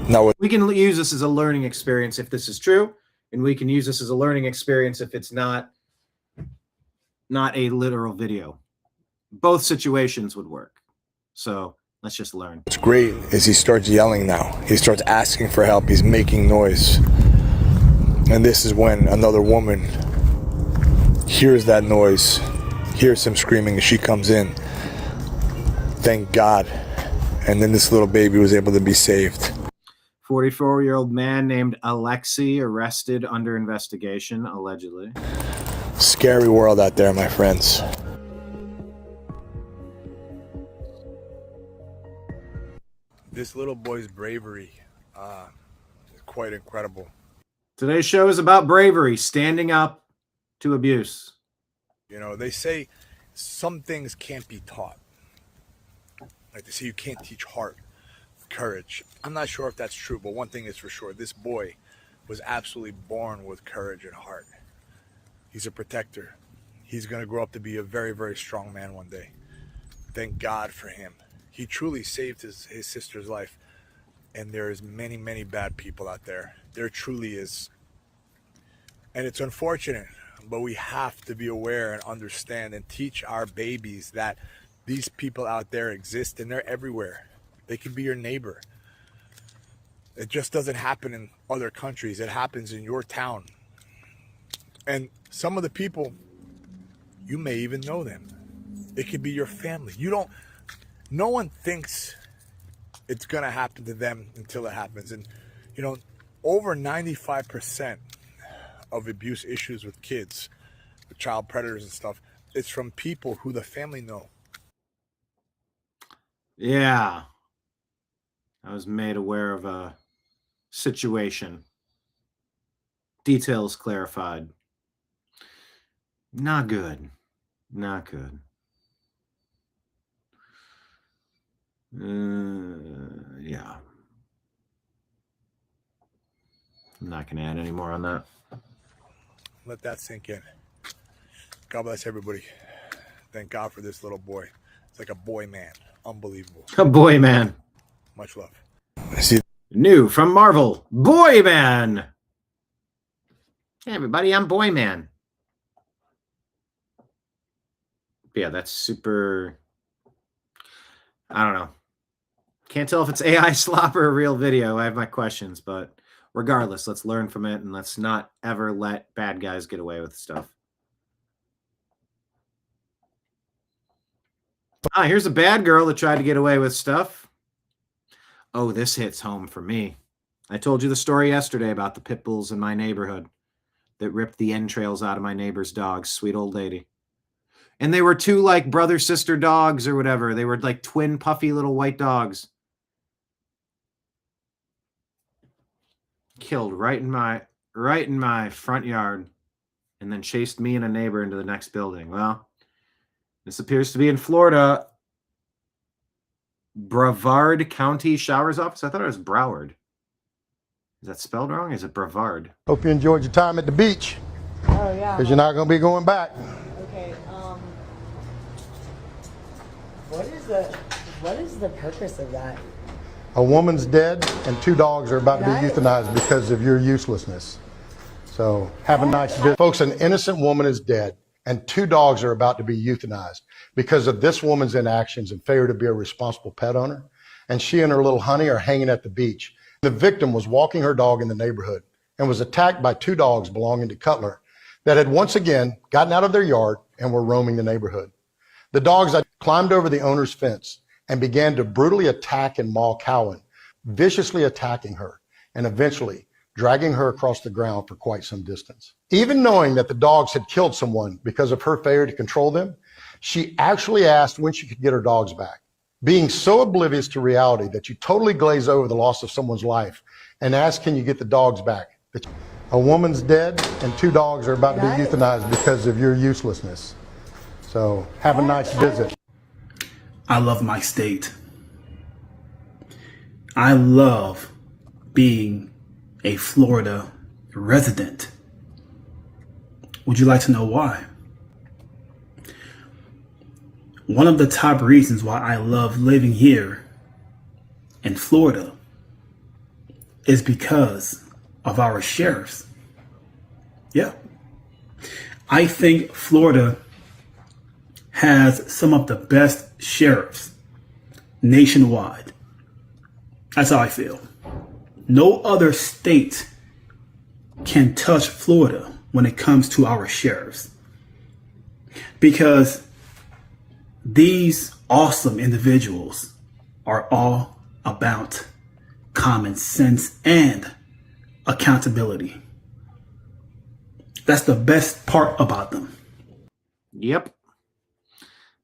L: Now,
A: we can use this as a learning experience if this is true, and we can use this as a learning experience if it's not a literal video. Both situations would work. So let's just learn.
L: What's great is he starts yelling now. He starts asking for help. He's making noise. And this is when another woman hears that noise, hears him screaming, and she comes in. Thank God. And then this little baby was able to be saved.
A: 44-year-old man named Alexei arrested under investigation, allegedly.
L: Scary world out there, my friends. This little boy's bravery is quite incredible.
A: Today's show is about bravery, standing up to abuse.
L: You know, they say some things can't be taught. Like they say you can't teach heart, courage. I'm not sure if that's true, but one thing is for sure. This boy was absolutely born with courage and heart. He's a protector. He's going to grow up to be a very, very strong man one day. Thank God for him. He truly saved his sister's life. And there's many, many bad people out there. There truly is. And it's unfortunate, but we have to be aware and understand and teach our babies that these people out there exist and they're everywhere. They can be your neighbor. It just doesn't happen in other countries. It happens in your town. And some of the people, you may even know them. It could be your family. No one thinks it's going to happen to them until it happens. And, you know, over 95% of abuse issues with kids, with child predators and stuff, it's from people who the family know.
A: Yeah. I was made aware of a situation. Details clarified. Not good. Not good. Yeah. I'm not going to add any more on that.
L: Let that sink in. God bless everybody. Thank God for this little boy. It's like a boy man. Unbelievable.
A: A boy man.
L: Much love.
A: New from Marvel, Boy Man. Hey everybody, I'm Boy Man. Yeah, that's super. I don't know. Can't tell if it's AI slop or a real video. I have my questions, but regardless, let's learn from it and let's not ever let bad guys get away with stuff. Ah, here's a bad girl that tried to get away with stuff. Oh, this hits home for me. I told you the story yesterday about the pit bulls in my neighborhood that ripped the entrails out of my neighbor's dogs. Sweet old lady. And they were two like brother-sister dogs or whatever. They were like twin puffy little white dogs. Killed right in my front yard and then chased me and a neighbor into the next building. Well, this appears to be in Florida. Brevard County Showers Office. I thought it was Broward. Is that spelled wrong? Is it Brevard?
M: Hope you enjoyed your time at the beach.
F: Oh, yeah.
M: Because you're not going to be going back.
F: Okay, what is the purpose of that?
M: A woman's dead and 2 dogs are about to be euthanized because of your uselessness. So have a nice day. Folks, an innocent woman is dead and 2 dogs are about to be euthanized because of this woman's inactions and failure to be a responsible pet owner. And she and her little honey are hanging at the beach. The victim was walking her dog in the neighborhood and was attacked by 2 dogs belonging to Cutler that had once again gotten out of their yard and were roaming the neighborhood. The dogs climbed over the owner's fence and began to brutally attack and maul Cowan, viciously attacking her and eventually dragging her across the ground for quite some distance. Even knowing that the dogs had killed someone because of her failure to control them, she actually asked when she could get her dogs back. Being so oblivious to reality that you totally glaze over the loss of someone's life and ask, can you get the dogs back? A woman's dead and 2 dogs are about to be euthanized because of your uselessness. So have a nice visit.
N: I love my state. I love being a Florida resident. Would you like to know why? One of the top reasons why I love living here in Florida is because of our sheriffs. Yeah. I think Florida has some of the best sheriffs nationwide. That's how I feel. No other state can touch Florida when it comes to our sheriffs, because these awesome individuals are all about common sense and accountability. That's the best part about them.
A: Yep.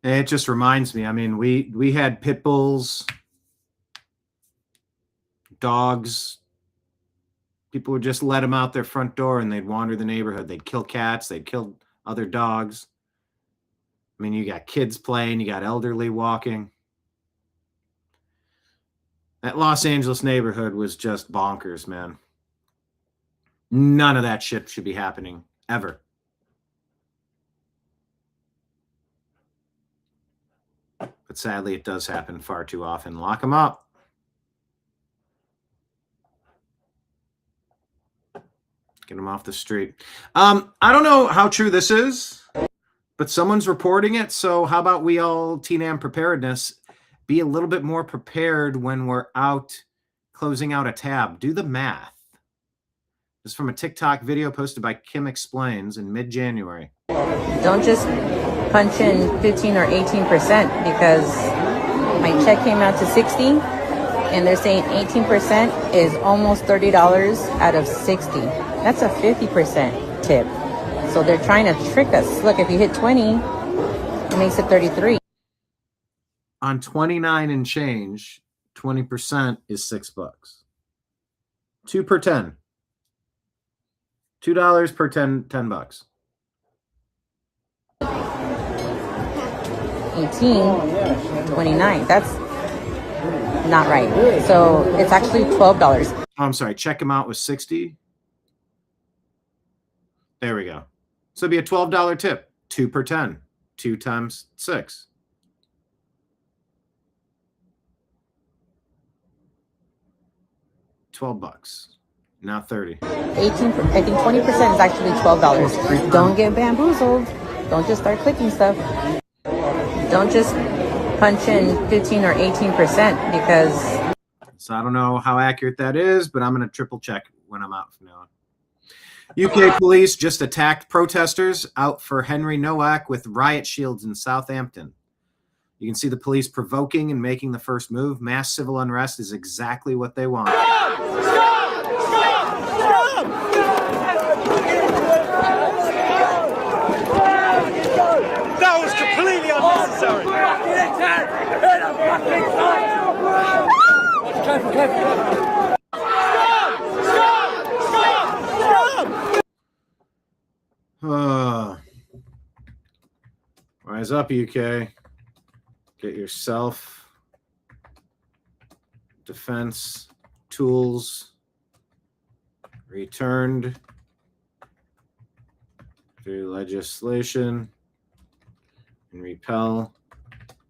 A: It just reminds me, I mean, we had pit bulls, dogs, People would just let them out their front door and they'd wander the neighborhood. They'd kill cats. They'd kill other dogs. I mean, you got kids playing. You got elderly walking. That Los Angeles neighborhood was just bonkers, man. None of that shit should be happening ever. But sadly, it does happen far too often. Lock them up. Get them off the street. I don't know how true this is, but someone's reporting it. So how about we all, TNAM preparedness, be a little bit more prepared when we're out closing out a tab. Do the math. This is from a TikTok video posted by Kim Explains in mid-January.
O: Don't just punch in 15 or 18% because my check came out to 60 and they're saying 18% is almost $30 out of 60. That's a 50% tip. So they're trying to trick us. Look, if you hit 20, it makes it 33.
A: On 29 and change, 20% is $6. 2 per 10. $2 per 10 bucks.
O: 18, 29. That's not right. So it's actually $12.
A: Oh, I'm sorry. Check them out with 60. There we go. So it'd be a $12 tip. 2 per 10. 2 times 6. $12. Now 30.
O: 18. I think 20% is actually $12. Don't get bamboozled. Don't just start clicking stuff. Don't just punch in 15 or 18% because.
A: So I don't know how accurate that is, but I'm going to triple check when I'm out from now on. UK police just attacked protesters out for Henry Nowak with riot shields in Southampton. You can see the police provoking and making the first move. Mass civil unrest is exactly what they want.
E: That was completely unnecessary. Careful.
A: Rise up, UK. Get your self-defense tools returned through legislation and repel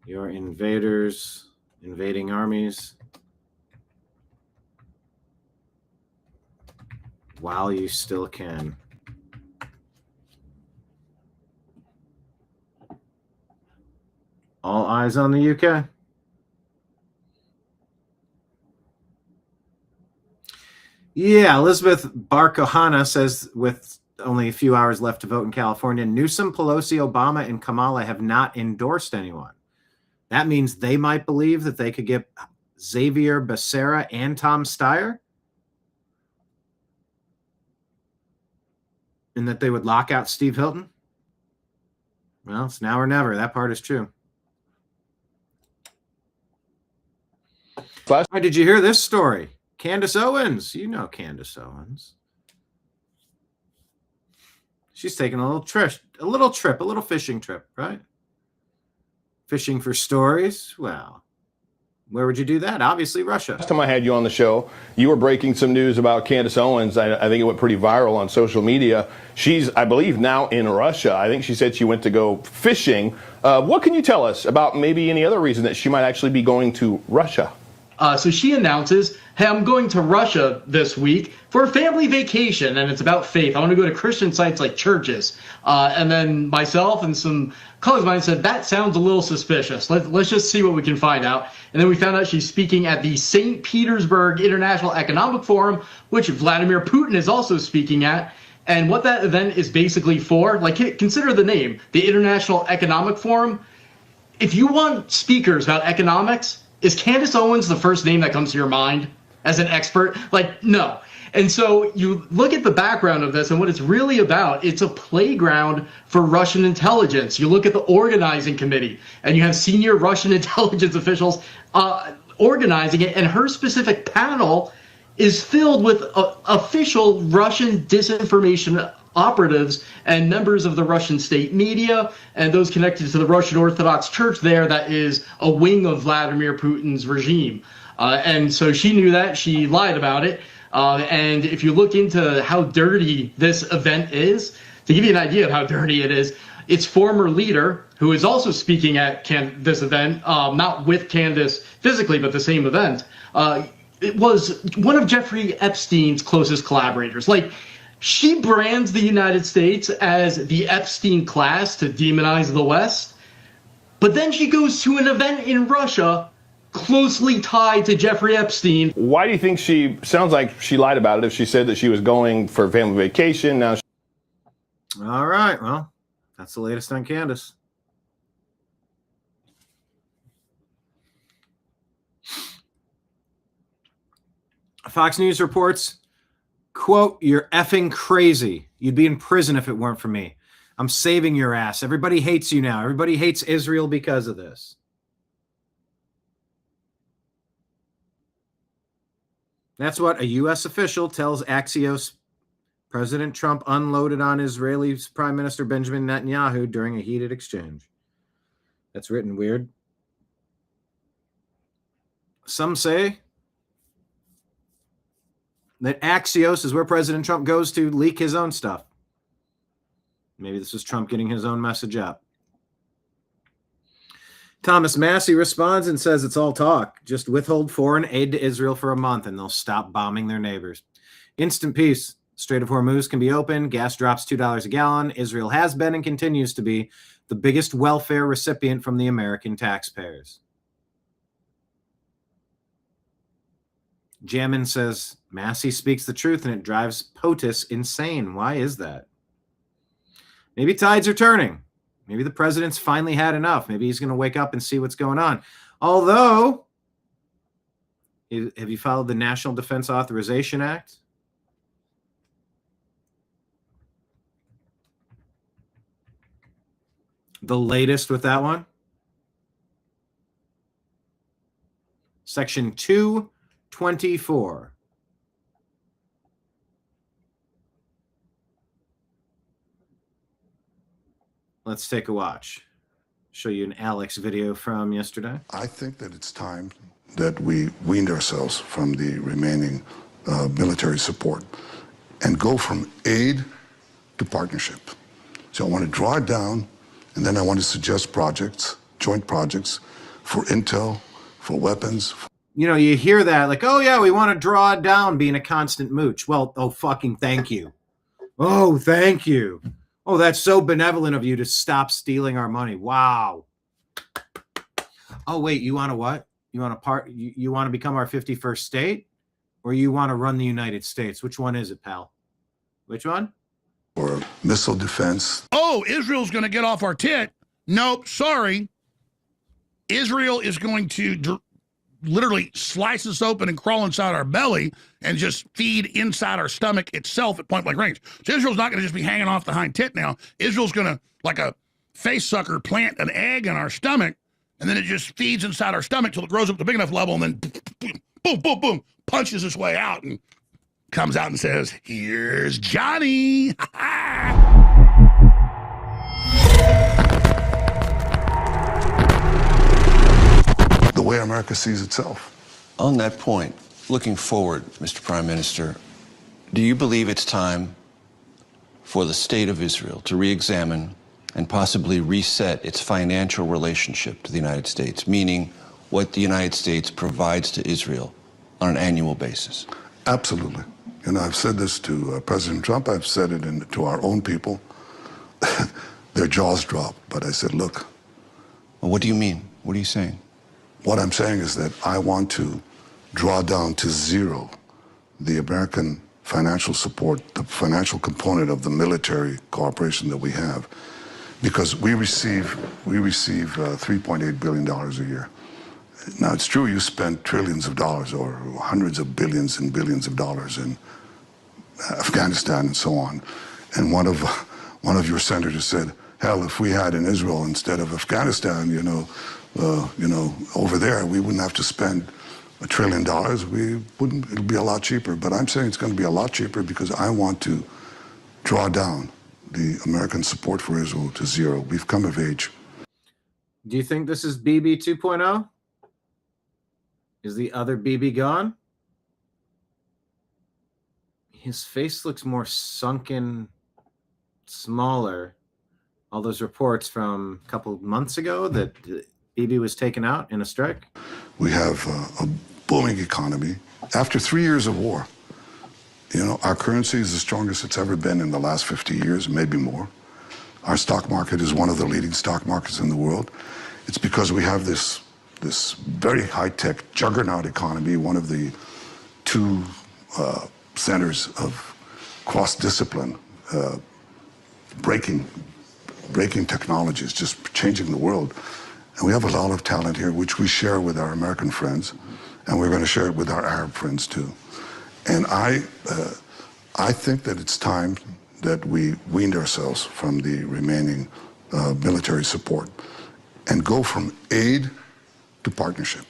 A: your invading armies while you still can. All eyes on the UK. Yeah, Elizabeth Barkohana says with only a few hours left to vote in California, Newsom, Pelosi, Obama, and Kamala have not endorsed anyone. That means they might believe that they could get Xavier Becerra and Tom Steyer, and that they would lock out Steve Hilton. Well, it's now or never. That part is true. Did you hear this story? Candace Owens. You know Candace Owens. She's taking a little fishing trip, right? Fishing for stories. Well, where would you do that? Obviously, Russia.
P: Last time I had you on the show, you were breaking some news about Candace Owens. I think it went pretty viral on social media. She's, I believe, now in Russia. I think she said she went to go fishing. What can you tell us about maybe any other reason that she might actually be going to Russia?
Q: So she announces, hey, I'm going to Russia this week for a family vacation, and it's about faith. I want to go to Christian sites like churches. And then myself and some colleagues of mine said, that sounds a little suspicious. Let's just see what we can find out. And then we found out she's speaking at the St. Petersburg International Economic Forum, which Vladimir Putin is also speaking at. And what that event is basically for, like, consider the name, the International Economic Forum. If you want speakers about economics, is Candace Owens the first name that comes to your mind as an expert? Like, no. And so you look at the background of this and what it's really about. It's a playground for Russian intelligence. You look at the organizing committee and you have senior Russian intelligence officials organizing it. And her specific panel is filled with official Russian disinformation operatives and members of the Russian state media and those connected to the Russian Orthodox Church there that is a wing of Vladimir Putin's regime. And so she knew that. She lied about it. And if you look into how dirty this event is, to give you an idea of how dirty it is, its former leader, who is also speaking at this event, not with Candace physically, but the same event, it was one of Jeffrey Epstein's closest collaborators. Like, she brands the United States as the Epstein class to demonize the West, but then she goes to an event in Russia closely tied to Jeffrey Epstein.
P: Why do you think sounds like she lied about it if she said that she was going for family vacation? Now,
A: all right, well, that's the latest on Candace. Fox News reports, quote, "You're effing crazy. You'd be in prison if it weren't for me. I'm saving your ass. Everybody hates you now. Everybody hates Israel because of this." That's what a U.S. official tells Axios. President Trump unloaded on Israeli Prime Minister Benjamin Netanyahu during a heated exchange. That's written weird. Some say that Axios is where President Trump goes to leak his own stuff. Maybe this is Trump getting his own message out. Thomas Massey responds and says it's all talk. Just withhold foreign aid to Israel for a month and they'll stop bombing their neighbors. Instant peace. Strait of Hormuz can be open. Gas drops $2 a gallon. Israel has been and continues to be the biggest welfare recipient from the American taxpayers. Jamin says Massey speaks the truth and it drives POTUS insane. Why is that? Maybe tides are turning. Maybe the president's finally had enough. Maybe he's going to wake up and see what's going on. Although, have you followed the National Defense Authorization Act? The latest with that one? Section 224. Let's take a watch. Show you an Alex video from yesterday.
R: I think that it's time that we weaned ourselves from the remaining military support and go from aid to partnership. So I want to draw it down, and then I want to suggest projects, joint projects for intel, for weapons.
A: You know, you hear that like, oh yeah, we want to draw it down being a constant mooch. Well, oh fucking thank you. Oh, thank you. Oh, that's so benevolent of you to stop stealing our money. Wow. Oh, wait, you want to what? You want to you want to become our 51st state? Or you want to run the United States? Which one is it, pal? Which one?
R: Or missile defense.
S: Oh, Israel's going to get off our tit. Nope, sorry. Israel is going to literally slice us open and crawl inside our belly and just feed inside our stomach itself at point-blank range. So Israel's not going to just be hanging off the hind tit now. Israel's going to, like a face sucker, plant an egg in our stomach, and then it just feeds inside our stomach till it grows up to a big enough level, and then boom, boom, boom, punches its way out and comes out and says, "Here's Johnny."
R: The way America sees itself.
T: On that point, looking forward, Mr. Prime Minister, do you believe it's time for the state of Israel to re-examine and possibly reset its financial relationship to the United States, meaning what the United States provides to Israel on an annual basis?
R: Absolutely. And I've said this to President Trump. I've said it to our own people. Their jaws dropped. But I said, look.
T: Well, what do you mean? What are you saying?
R: What I'm saying is that I want to draw down to zero the American financial support, the financial component of the military cooperation that we have, because we receive $3.8 billion a year. Now, it's true you spend trillions of dollars or hundreds of billions and billions of dollars in Afghanistan and so on. And one of your senators said, hell, if we had in Israel instead of Afghanistan, over there, we wouldn't have to spend $1 trillion, we wouldn't, it'll be a lot cheaper. But I'm saying it's going to be a lot cheaper because I want to draw down the American support for Israel to zero. We've come of age.
A: Do you think this is BB 2.0? Is the other BB gone? His face looks more sunken, smaller. All those reports from a couple of months ago that BB was taken out in a strike.
R: We have a booming economy. After 3 years of war, you know, our currency is the strongest it's ever been in the last 50 years, maybe more. Our stock market is one of the leading stock markets in the world. It's because we have this very high-tech juggernaut economy, one of the two centers of cross-discipline, breaking technologies, just changing the world. And we have a lot of talent here, which we share with our American friends, and we're going to share it with our Arab friends too. And I think that it's time that we weaned ourselves from the remaining military support and go from aid to partnership.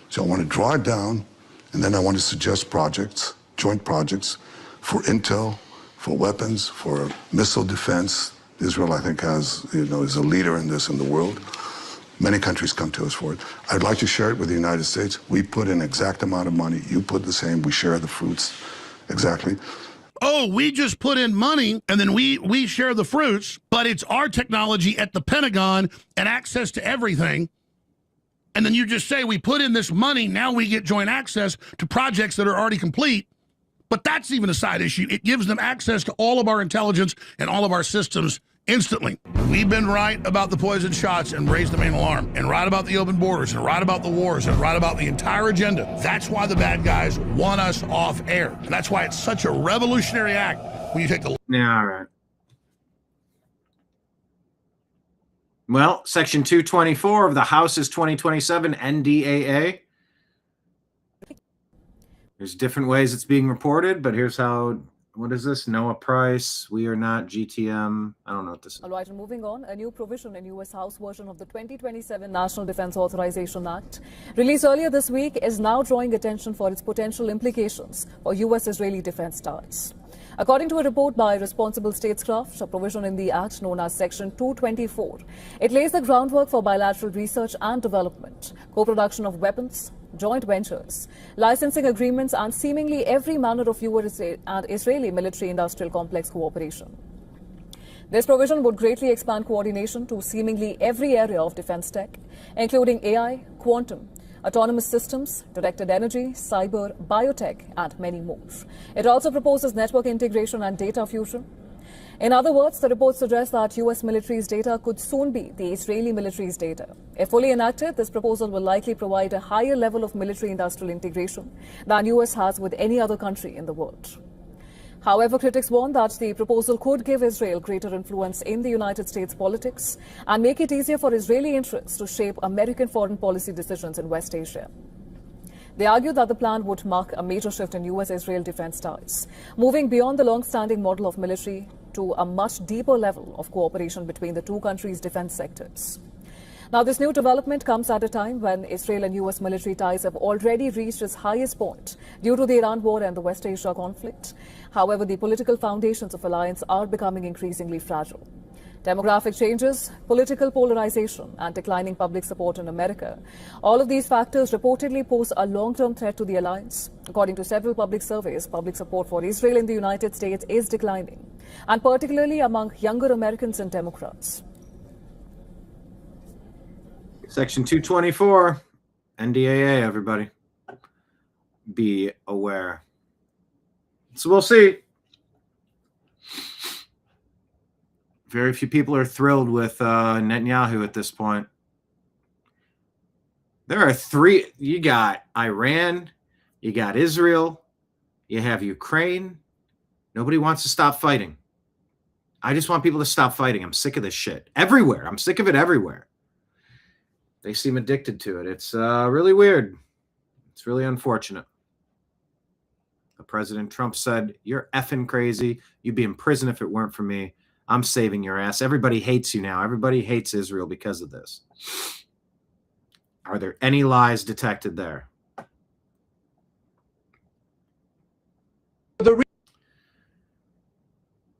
R: So I want to draw it down, and then I want to suggest projects, joint projects for intel, for weapons, for missile defense. Israel, I think, has, you know, is a leader in this in the world. Many countries come to us for it. I'd like to share it with the United States. We put an exact amount of money. You put the same. We share the fruits. Exactly.
S: Oh, we just put in money and then we share the fruits, but it's our technology at the Pentagon and access to everything. And then you just say we put in this money, now we get joint access to projects that are already complete. But that's even a side issue. It gives them access to all of our intelligence and all of our systems instantly. We've been right about the poison shots and raised the main alarm, and right about the open borders, and right about the wars, and right about the entire agenda. That's why the bad guys want us off air. And that's why it's such a revolutionary act when you take the...
A: Yeah, all right. Well, Section 224 of the House's 2027 NDAA. There's different ways it's being reported, but here's how... What is this? Noah Price. We are not GTM. I don't know what this is.
U: All right, and moving on, a new provision in U.S. House version of the 2027 National Defense Authorization Act, released earlier this week, is now drawing attention for its potential implications for U.S.-Israeli defense ties. According to a report by Responsible Statescraft, a provision in the Act known as Section 224, it lays the groundwork for bilateral research and development, co-production of weapons, joint ventures, licensing agreements, and seemingly every manner of U.S. and Israeli military-industrial complex cooperation. This provision would greatly expand coordination to seemingly every area of defense tech, including AI, quantum, autonomous systems, directed energy, cyber, biotech, and many more. It also proposes network integration and data fusion. In other words, the report suggests that U.S. military's data could soon be the Israeli military's data. If fully enacted, this proposal will likely provide a higher level of military-industrial integration than U.S. has with any other country in the world. However, critics warn that the proposal could give Israel greater influence in the United States politics and make it easier for Israeli interests to shape American foreign policy decisions in West Asia. They argue that the plan would mark a major shift in U.S.-Israel defense ties, moving beyond the long-standing model of military to a much deeper level of cooperation between the two countries' defense sectors. Now, this new development comes at a time when Israel and U.S. military ties have already reached its highest point due to the Iran war and the West Asia conflict. However, the political foundations of alliance are becoming increasingly fragile. Demographic changes, political polarization, and declining public support in America. All of these factors reportedly pose a long-term threat to the alliance. According to several public surveys, public support for Israel in the United States is declining, and particularly among younger Americans and Democrats.
A: Section 224, NDAA, everybody. Be aware. So we'll see. Very few people are thrilled with Netanyahu at this point. There are three. You got Iran, you got Israel, you have Ukraine. Nobody wants to stop fighting. I just want people to stop fighting. I'm sick of this shit. Everywhere. I'm sick of it everywhere. They seem addicted to it. It's really weird. It's really unfortunate. President Trump said, "You're effing crazy. You'd be in prison if it weren't for me. I'm saving your ass." Everybody hates you now. Everybody hates Israel because of this. Are there any lies detected there?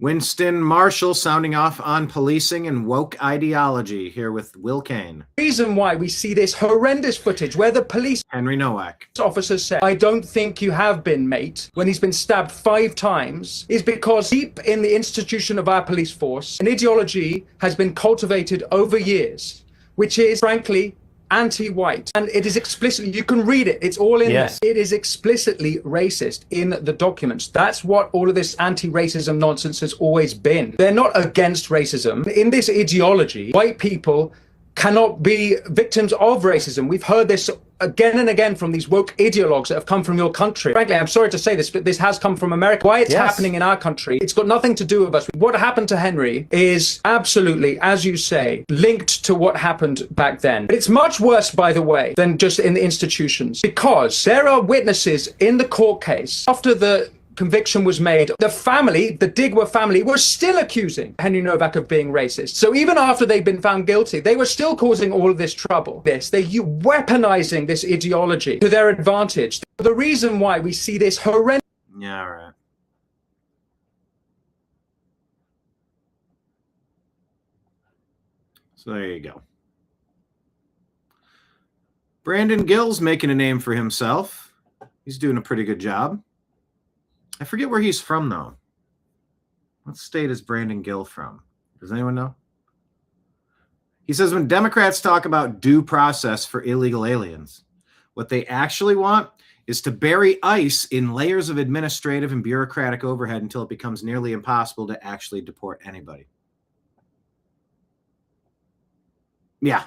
A: Winston Marshall sounding off on policing and woke ideology, here with Will Kane.
H: Reason why we see this horrendous footage where the police
A: Henry Nowak
H: officer said, "I don't think you have been, mate," when he's been stabbed 5 times, is because deep in the institution of our police force, an ideology has been cultivated over years, which is, frankly, anti-white. And it is explicitly, you can read it, it's all in there. It is explicitly racist in the documents. That's what all of this anti-racism nonsense has always been. They're not against racism. In this ideology, white people cannot be victims of racism. We've heard this again and again from these woke ideologues that have come from your country. Frankly, I'm sorry to say this, but this has come from America. Why it's happening in our country, it's got nothing to do with us. What happened to Henry is absolutely, as you say, linked to what happened back then. But it's much worse, by the way, than just in the institutions, because there are witnesses in the court case after the conviction was made. The family, the Digwa family, were still accusing Henry Nowak of being racist. So even after they'd been found guilty, they were still causing all of this trouble. They're weaponizing this ideology to their advantage. The reason why we see this horrendous...
A: Yeah, all right. So there you go. Brandon Gill's making a name for himself. He's doing a pretty good job. I forget where he's from, though. What state is Brandon Gill from? Does anyone know? He says when Democrats talk about due process for illegal aliens, what they actually want is to bury ICE in layers of administrative and bureaucratic overhead until it becomes nearly impossible to actually deport anybody. Yeah.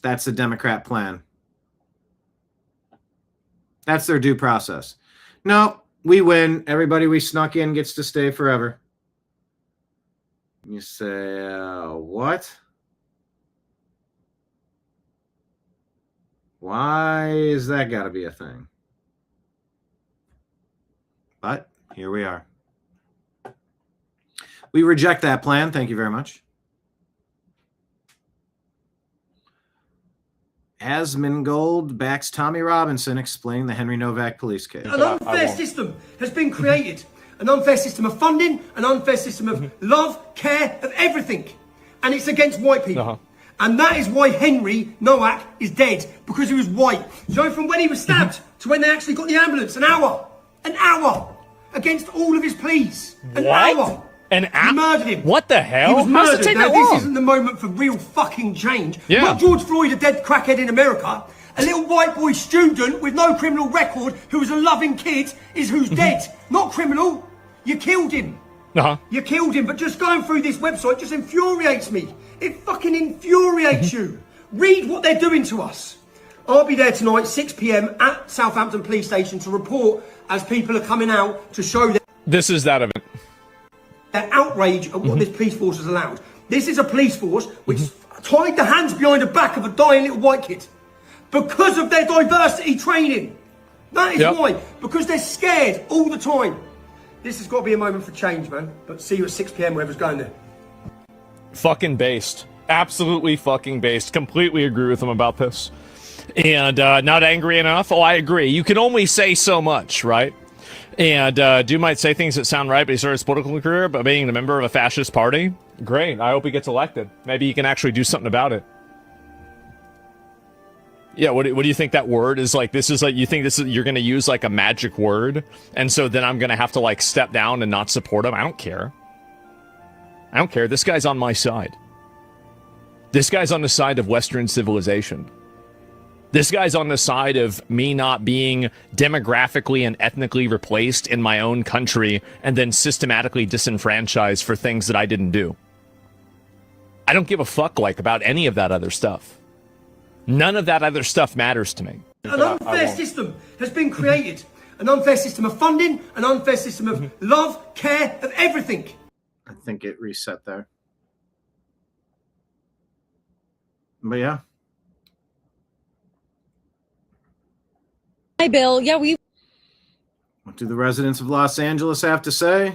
A: That's the Democrat plan. That's their due process. No, we win. Everybody we snuck in gets to stay forever. You say, what? Why is that got to be a thing? But here we are. We reject that plan. Thank you very much. Asmongold backs Tommy Robinson explaining the Henry Nowak police case.
C: An unfair system has been created. An unfair system of funding, an unfair system of love, care, of everything. And it's against white people. And that is why Henry Nowak is dead, because he was white. So from when he was stabbed to when they actually got the ambulance, an hour against all of his pleas. An hour.
V: He
C: murdered him.
V: What the hell?
C: He was murdered.
V: How's it take
C: now,
V: that
C: this
V: long?
C: isn't the moment for real fucking change.
V: Yeah.
C: Not George Floyd, a dead crackhead in America. A little white boy student with no criminal record who was a loving kid is who's dead. Not criminal. You killed him. You killed him. But just going through this website just infuriates me. It fucking infuriates you. Read what they're doing to us. I'll be there tonight, 6 p.m. at Southampton Police Station to report as people are coming out to show that
V: This is that event.
C: their outrage at what this police force has allowed. This is a police force which tied the hands behind the back of a dying little white kid because of their diversity training. That is why. Because they're scared all the time. This has got to be a moment for change, man. But see you at 6 p.m. whoever's going there.
V: Fucking based. Absolutely fucking based. Completely agree with him about this. And not angry enough? Oh, I agree. You can only say so much, right? And Dude might say things that sound right, but he started his political career by being a member of a fascist party. Great. I hope he gets elected. Maybe he can actually do something about it. Yeah, what do you think that word is like? This is like, you think this is, you're going to use like a magic word, and so then I'm going to have to like step down and not support him? I don't care. I don't care. This guy's on my side. This guy's on the side of Western civilization. This guy's on the side of me not being demographically and ethnically replaced in my own country and then systematically disenfranchised for things that I didn't do. I don't give a fuck like about any of that other stuff. None of that other stuff matters to me.
C: An unfair system has been created. An unfair system of funding, an unfair system of love, care, of everything.
A: I think it reset there. But yeah.
W: Hi, Bill. Yeah,
A: What do the residents of Los Angeles have to say?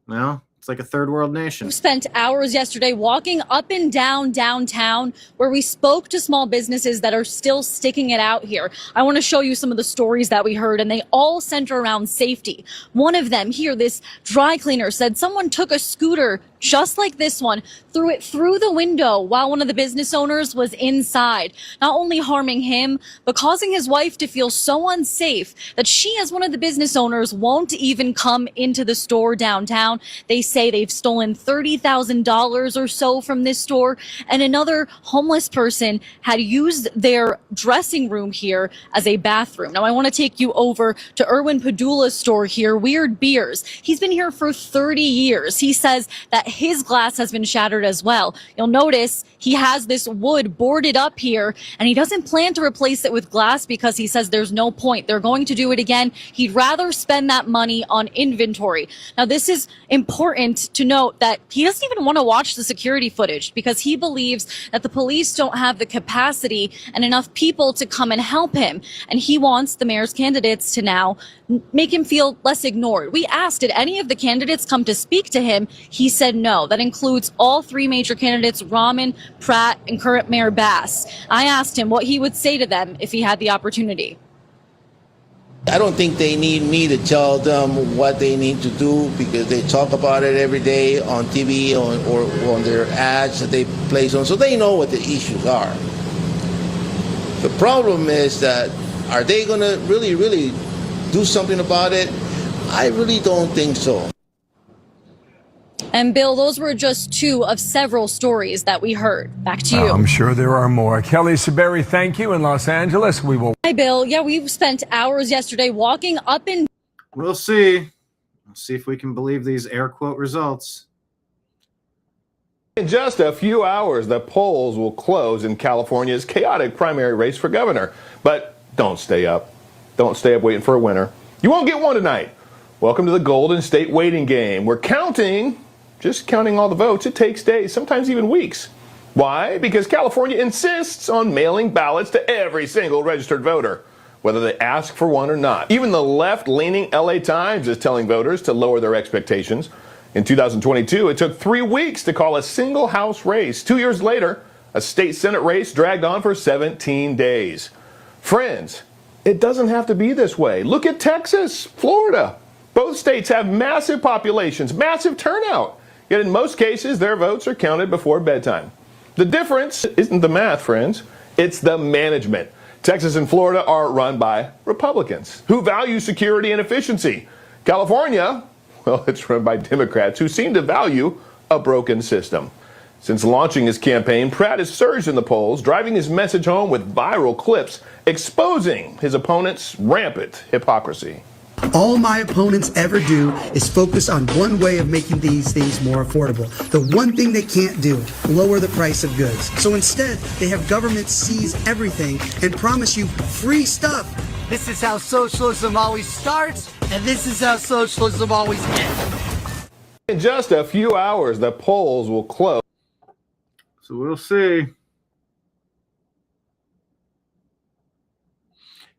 A: Well, It's like a third world nation.
W: We spent hours yesterday walking up and down downtown where we spoke to small businesses that are still sticking it out here. I want to show you some of the stories that we heard, and they all center around safety. One of them here, this dry cleaner, said someone took a scooter just like this one, threw it through the window while one of the business owners was inside, not only harming him, but causing his wife to feel so unsafe that she, as one of the business owners, won't even come into the store downtown. They say they've stolen $30,000 or so from this store, and another homeless person had used their dressing room here as a bathroom. Now, I want to take you over to Erwin Padula's store here, Weird Beers. He's been here for 30 years. He says that his glass has been shattered as well. You'll notice he has this wood boarded up here, and he doesn't plan to replace it with glass because he says there's no point. They're going to do it again. He'd rather spend that money on inventory. Now, this is important to note that he doesn't even want to watch the security footage because he believes that the police don't have the capacity and enough people to come and help him. And he wants the mayor's candidates to now make him feel less ignored. We asked, did any of the candidates come to speak to him? He said no. That includes all three major candidates, Rahman, Pratt, and current Mayor Bass. I asked him what he would say to them if he had the opportunity.
D: I don't think they need me to tell them what they need to do because they talk about it every day on TV or on their ads that they place on, so they know what the issues are. The problem is that are they going to really do something about it? I really don't think so.
W: And Bill, those were just two of several stories that we heard. Back to you.
G: I'm sure there are more. Kelly Saberi, thank you in Los Angeles. We will.
W: Hi, Bill. Yeah, we spent hours yesterday walking up and.
A: We'll see. We'll see if we can believe these air quote results.
P: In just a few hours, the polls will close in California's chaotic primary race for governor. But don't stay up. Don't stay up waiting for a winner. You won't get one tonight. Welcome to the Golden State waiting game. We're just counting all the votes. It takes days, sometimes even weeks. Why? Because California insists on mailing ballots to every single registered voter, whether they ask for one or not. Even the left-leaning LA Times is telling voters to lower their expectations. In 2022, it took 3 weeks to call a single House race. 2 years later, a state Senate race dragged on for 17 days. Friends, it doesn't have to be this way. Look at Texas, Florida. Both states have massive populations, massive turnout. Yet in most cases, their votes are counted before bedtime. The difference isn't the math, friends. It's the management. Texas and Florida are run by Republicans who value security and efficiency. California, well, it's run by Democrats who seem to value a broken system. Since launching his campaign, Pratt has surged in the polls, driving his message home with viral clips exposing his opponent's rampant hypocrisy.
J: All my opponents ever do is focus on one way of making these things more affordable. The one thing they can't do, lower the price of goods. So instead, they have government seize everything and promise you free stuff.
X: This is how socialism always starts, and this is how socialism always ends.
P: In just a few hours, the polls will close.
A: So we'll see.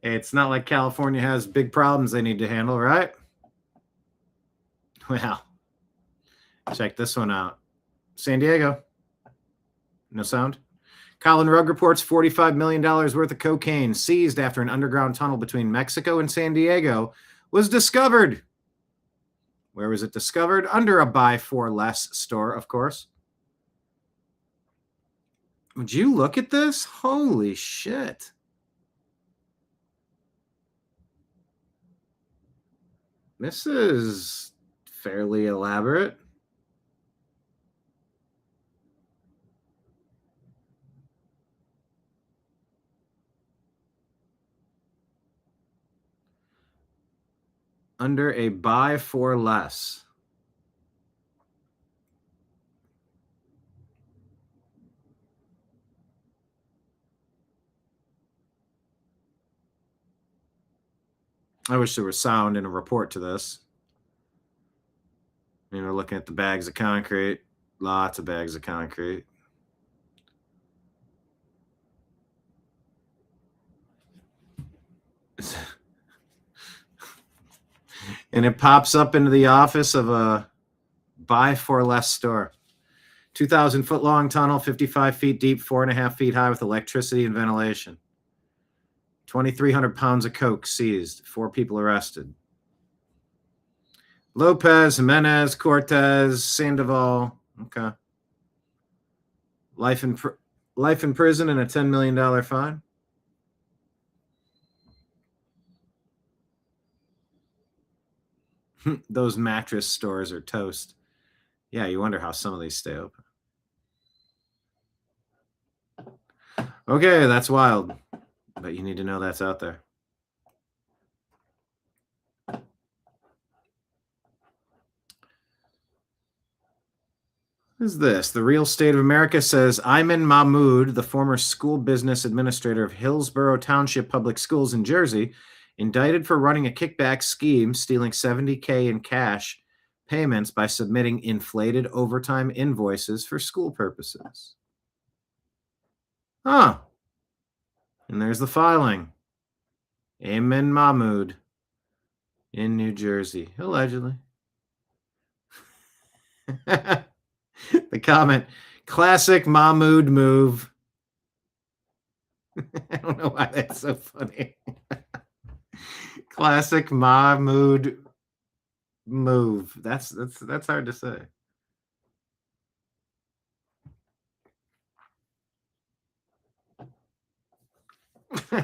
A: It's not like California has big problems they need to handle, right? Well, check this one out. San Diego. No sound. Colin Rugg reports $45 million worth of cocaine seized after an underground tunnel between Mexico and San Diego was discovered. Where was it discovered? Under a Buy For Less store, of course. Would you look at this? Holy shit. This is fairly elaborate. Under a Buy For Less. I wish there was sound in a report to this. You know, looking at the bags of concrete, lots of bags of concrete. And it pops up into the office of a Buy for less store. 2,000 foot long tunnel, 55 feet deep, 4.5 feet high with electricity and ventilation. 2,300 pounds of coke seized. 4 people arrested. Lopez, Jimenez, Cortez, Sandoval. Okay. Life in prison and a $10 million fine. Those mattress stores are toast. Yeah, you wonder how some of these stay open. Okay, that's wild. But you need to know that's out there. What is this? The Real State of America says Ayman Mahmoud, the former school business administrator of Hillsborough Township Public Schools in Jersey, indicted for running a kickback scheme, stealing $70K in cash payments by submitting inflated overtime invoices for school purposes. Huh. And there's the filing. Ayman Mahmoud in New Jersey, allegedly. The comment, classic Mahmoud move. I don't know why that's so funny. Classic Mahmoud move. That's hard to say.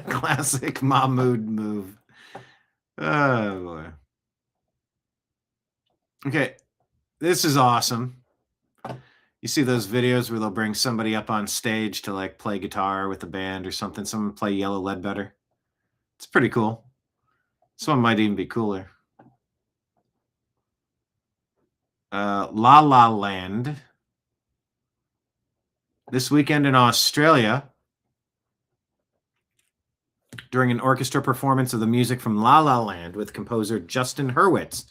A: Classic Mahmoud move. Oh boy. Okay, this is awesome. You see those videos where they'll bring somebody up on stage to like play guitar with a band or something. Someone play Yellow Lead Better. It's pretty cool. Some might even be cooler. La La Land. This weekend in Australia, during an orchestra performance of the music from La La Land with composer Justin Hurwitz,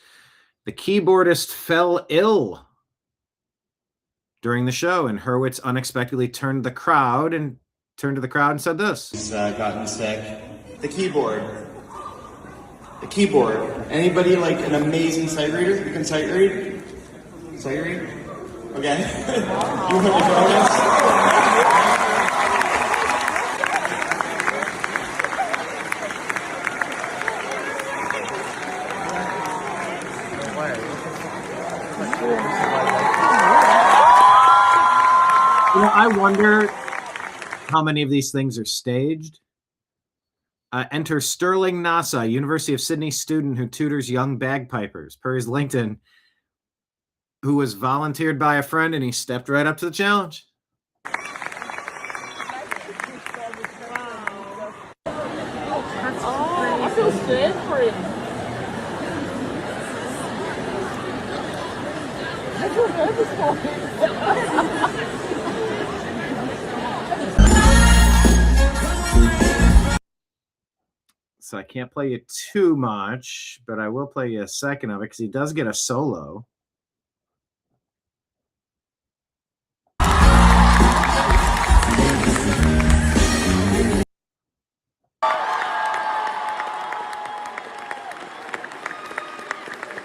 A: the keyboardist fell ill during the show, and Hurwitz unexpectedly turned to the crowd and said this.
B: He's gotten sick. The keyboard. Anybody like an amazing sight reader? You can sight read? Sight read? Okay. You want to focus?
A: I wonder how many of these things are staged. Enter Sterling Nasa, University of Sydney student who tutors young bagpipers, per his LinkedIn, who was volunteered by a friend, and he stepped right up to the challenge.
F: Oh, I feel sad for him. I feel nervous for him.
A: So I can't play you too much, but I will play you a second of it because he does get a solo.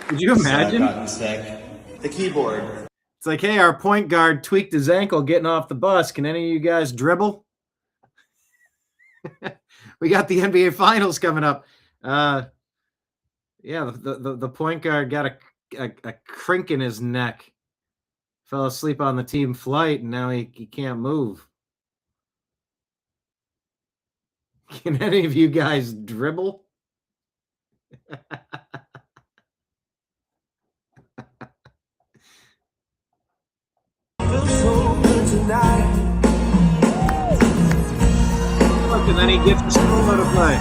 A: Could you imagine?
B: Gotten sick. The keyboard.
A: It's like, hey, our point guard tweaked his ankle getting off the bus. Can any of you guys dribble? We got the NBA Finals coming up. Yeah, the point guard got a crink in his neck. Fell asleep on the team flight, and now he can't move. Can any of you guys dribble? Look, and then he gets the solo to play.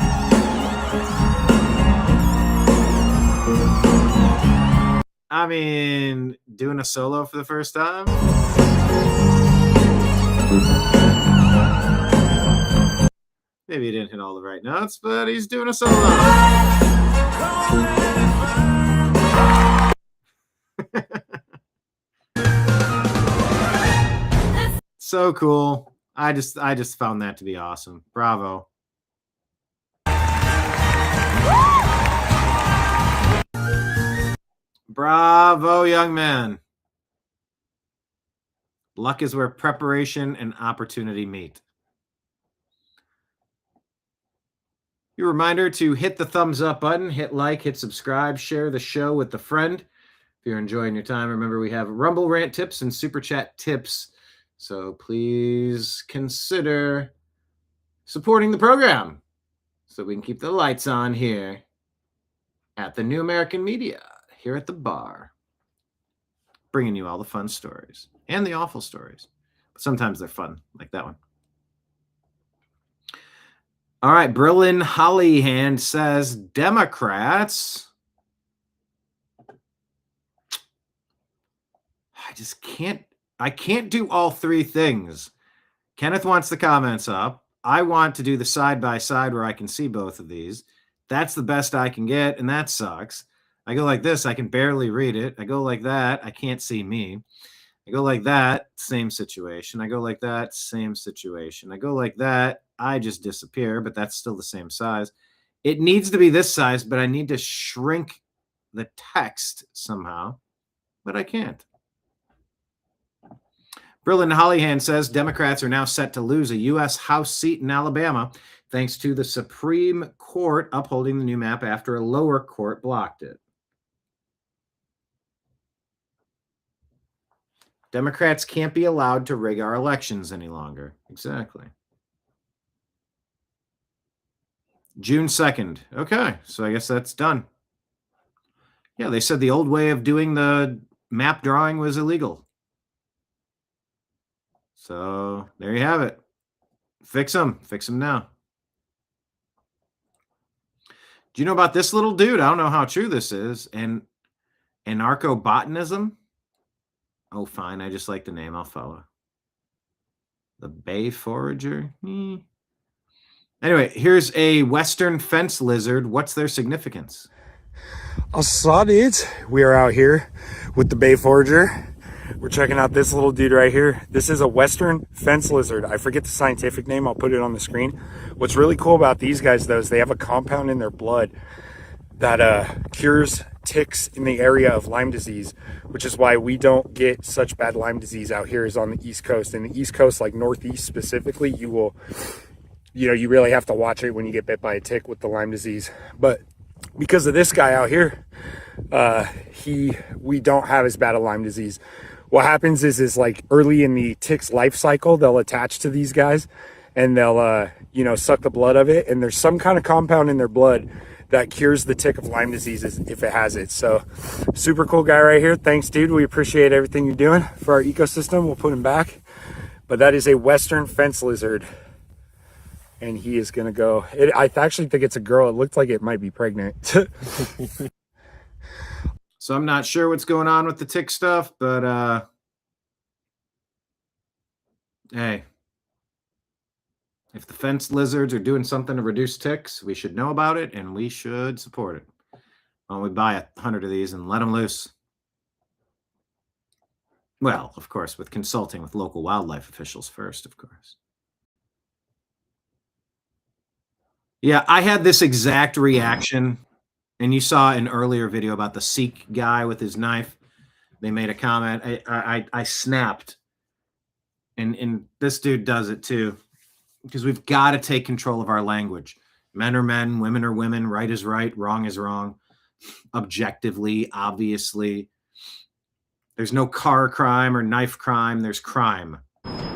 A: I mean, doing a solo for the first time? Maybe he didn't hit all the right notes, but he's doing a solo. So cool. I just found that to be awesome. Bravo. Bravo, young man. Luck is where preparation and opportunity meet. Your reminder to hit the thumbs up button, hit like, hit subscribe, share the show with a friend. If you're enjoying your time, remember we have Rumble Rant tips and Super Chat tips. So please consider supporting the program so we can keep the lights on here at the New American Media, here at the bar, bringing you all the fun stories and the awful stories. But sometimes they're fun, like that one. All right, Brillin Hollyhand says, Democrats. I can't do all three things. Kenneth wants the comments up. I want to do the side-by-side where I can see both of these. That's the best I can get, and that sucks. I go like this, I can barely read it. I go like that, I can't see me. I go like that, same situation. I go like that, same situation. I go like that, I just disappear, but that's still the same size. It needs to be this size, but I need to shrink the text somehow, but I can't. Brillin Hollyhand says Democrats are now set to lose a U.S. House seat in Alabama thanks to the Supreme Court upholding the new map after a lower court blocked it. Democrats can't be allowed to rig our elections any longer. Exactly. June 2nd. Okay, so I guess that's done. Yeah, they said the old way of doing the map drawing was illegal. So there you have it. Fix them. Fix them now. Do you know about this little dude? I don't know how true this is. And anarcho-botanism? Oh, fine. I just like the name. I'll follow. The Bay Forager? Anyway, here's a Western fence lizard. What's their significance?
I: Assad, we are out here with the Bay Forager. We're checking out this little dude right here. This is a Western fence lizard. I forget the scientific name. I'll put it on the screen. What's really cool about these guys, though, is they have a compound in their blood that cures ticks in the area of Lyme disease, which is why we don't get such bad Lyme disease out here is on the East Coast. In the East Coast, like Northeast specifically, you really have to watch it when you get bit by a tick with the Lyme disease. But because of this guy out here, we don't have as bad a Lyme disease. What happens is like early in the tick's life cycle, they'll attach to these guys and they'll, suck the blood of it. And there's some kind of compound in their blood that cures the tick of Lyme disease if it has it. So super cool guy right here. Thanks, dude. We appreciate everything you're doing for our ecosystem. We'll put him back. But that is a Western fence lizard. And he is going to go. I actually think it's a girl. It looked like it might be pregnant.
A: So I'm not sure what's going on with the tick stuff, but hey, if the fence lizards are doing something to reduce ticks, we should know about it and we should support it. Why don't we buy 100 of these and let them loose? Well, of course, with consulting with local wildlife officials first, of course. Yeah, I had this exact reaction. And you saw an earlier video about the Sikh guy with his knife. They made a comment. I snapped. And this dude does it too. Because we've got to take control of our language. Men are men, women are women, right is right, wrong is wrong. Objectively, obviously. There's no car crime or knife crime, there's crime.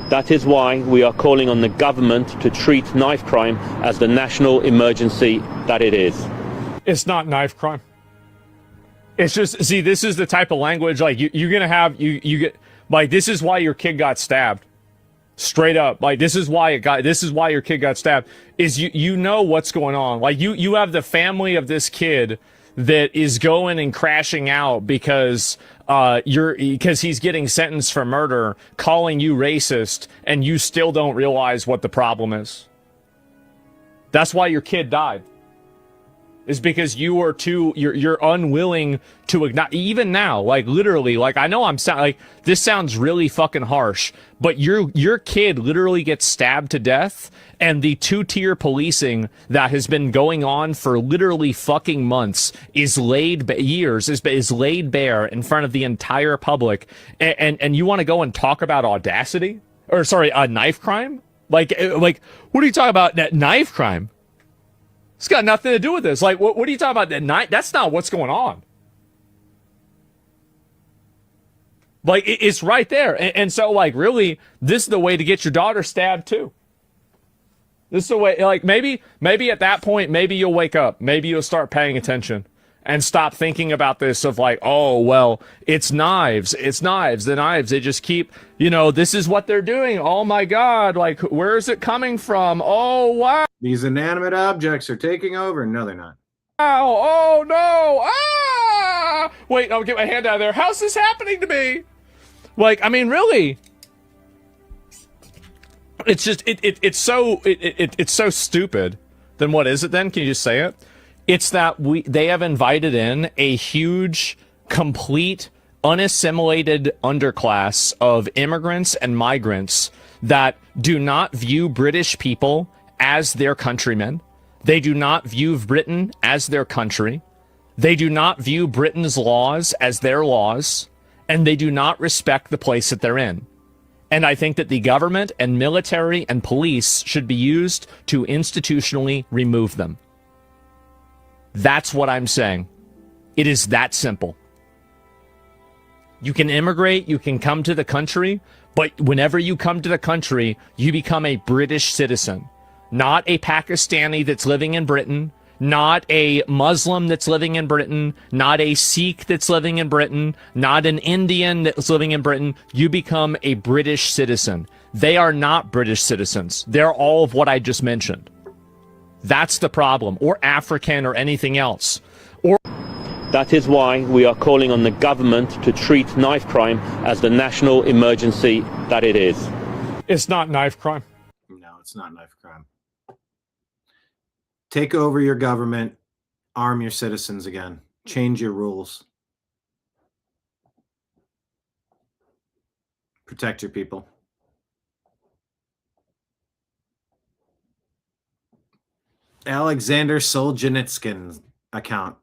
K: That is why we are calling on the government to treat knife crime as the national emergency that it is.
V: It's not knife crime. It's just, see, this is the type of language, like, you're going to have, you get, like, this is why your kid got stabbed. Straight up. Like, this is why your kid got stabbed, is you know what's going on. Like, you have the family of this kid that is going and crashing out because he's getting sentenced for murder, calling you racist, and you still don't realize what the problem is. That's why your kid died. is because you're unwilling to acknowledge. Even now, like literally, like I know this sounds really fucking harsh, but your kid literally gets stabbed to death, and the two-tier policing that has been going on for literally fucking months is laid bare in front of the entire public, and you want to go and talk about audacity, or sorry, a knife crime? Like what are you talking about? That knife crime? It's got nothing to do with this. Like, what are you talking about? That night? That's not what's going on. Like, it's right there. And so, like, really, this is the way to get your daughter stabbed, too. This is the way, like, maybe at that point, maybe you'll wake up. Maybe you'll start paying attention and stop thinking about this of like, oh, well, it's knives. It's knives. The knives, they just keep, this is what they're doing. Oh, my God. Like, where is it coming from? Oh, wow.
A: These inanimate objects are taking over. No, they're not.
V: Oh, no. Ah! Wait, I'll get my hand out of there. How's this happening to me? Like, I mean, really? It's just, it's so stupid. Then what is it then? Can you just say it? It's that they have invited in a huge, complete, unassimilated underclass of immigrants and migrants that do not view British people as their countrymen. They do not view Britain as their country. They do not view Britain's laws as their laws. And they do not respect the place that they're in. And I think that the government and military and police should be used to institutionally remove them. That's what I'm saying. It is that simple. You can immigrate, you can come to the country, but whenever you come to the country, you become a British citizen. Not a Pakistani that's living in Britain, not a Muslim that's living in Britain, not a Sikh that's living in Britain, not an Indian that's living in Britain. You become a British citizen. They are not British citizens. They're all of what I just mentioned. That's the problem, or African or anything else.
K: That is why we are calling on the government to treat knife crime as the national emergency that it is.
V: It's not knife crime.
A: No, it's not knife crime. Take over your government, arm your citizens again, change your rules. Protect your people. Alexander Solzhenitsyn's account.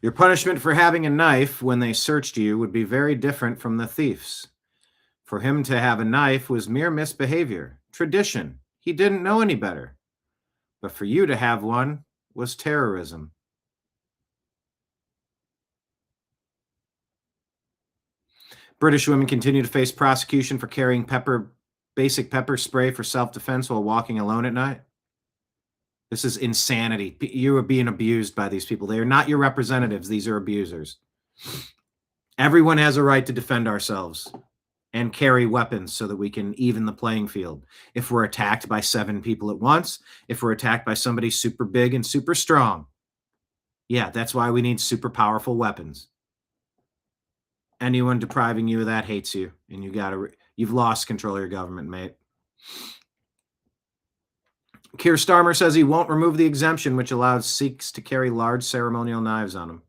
A: Your punishment for having a knife when they searched you would be very different from the thief's. For him to have a knife was mere misbehavior, tradition. He didn't know any better. But for you to have one was terrorism. British women continue to face prosecution for carrying basic pepper spray for self-defense while walking alone at night. This is insanity. You are being abused by these people. They are not your representatives. These are abusers. Everyone has a right to defend ourselves and carry weapons so that we can even the playing field. If we're attacked by 7 people at once, if we're attacked by somebody super big and super strong, yeah, that's why we need super powerful weapons. Anyone depriving you of that hates you, and you've lost control of your government, mate. Keir Starmer says he won't remove the exemption which allows Sikhs to carry large ceremonial knives on them.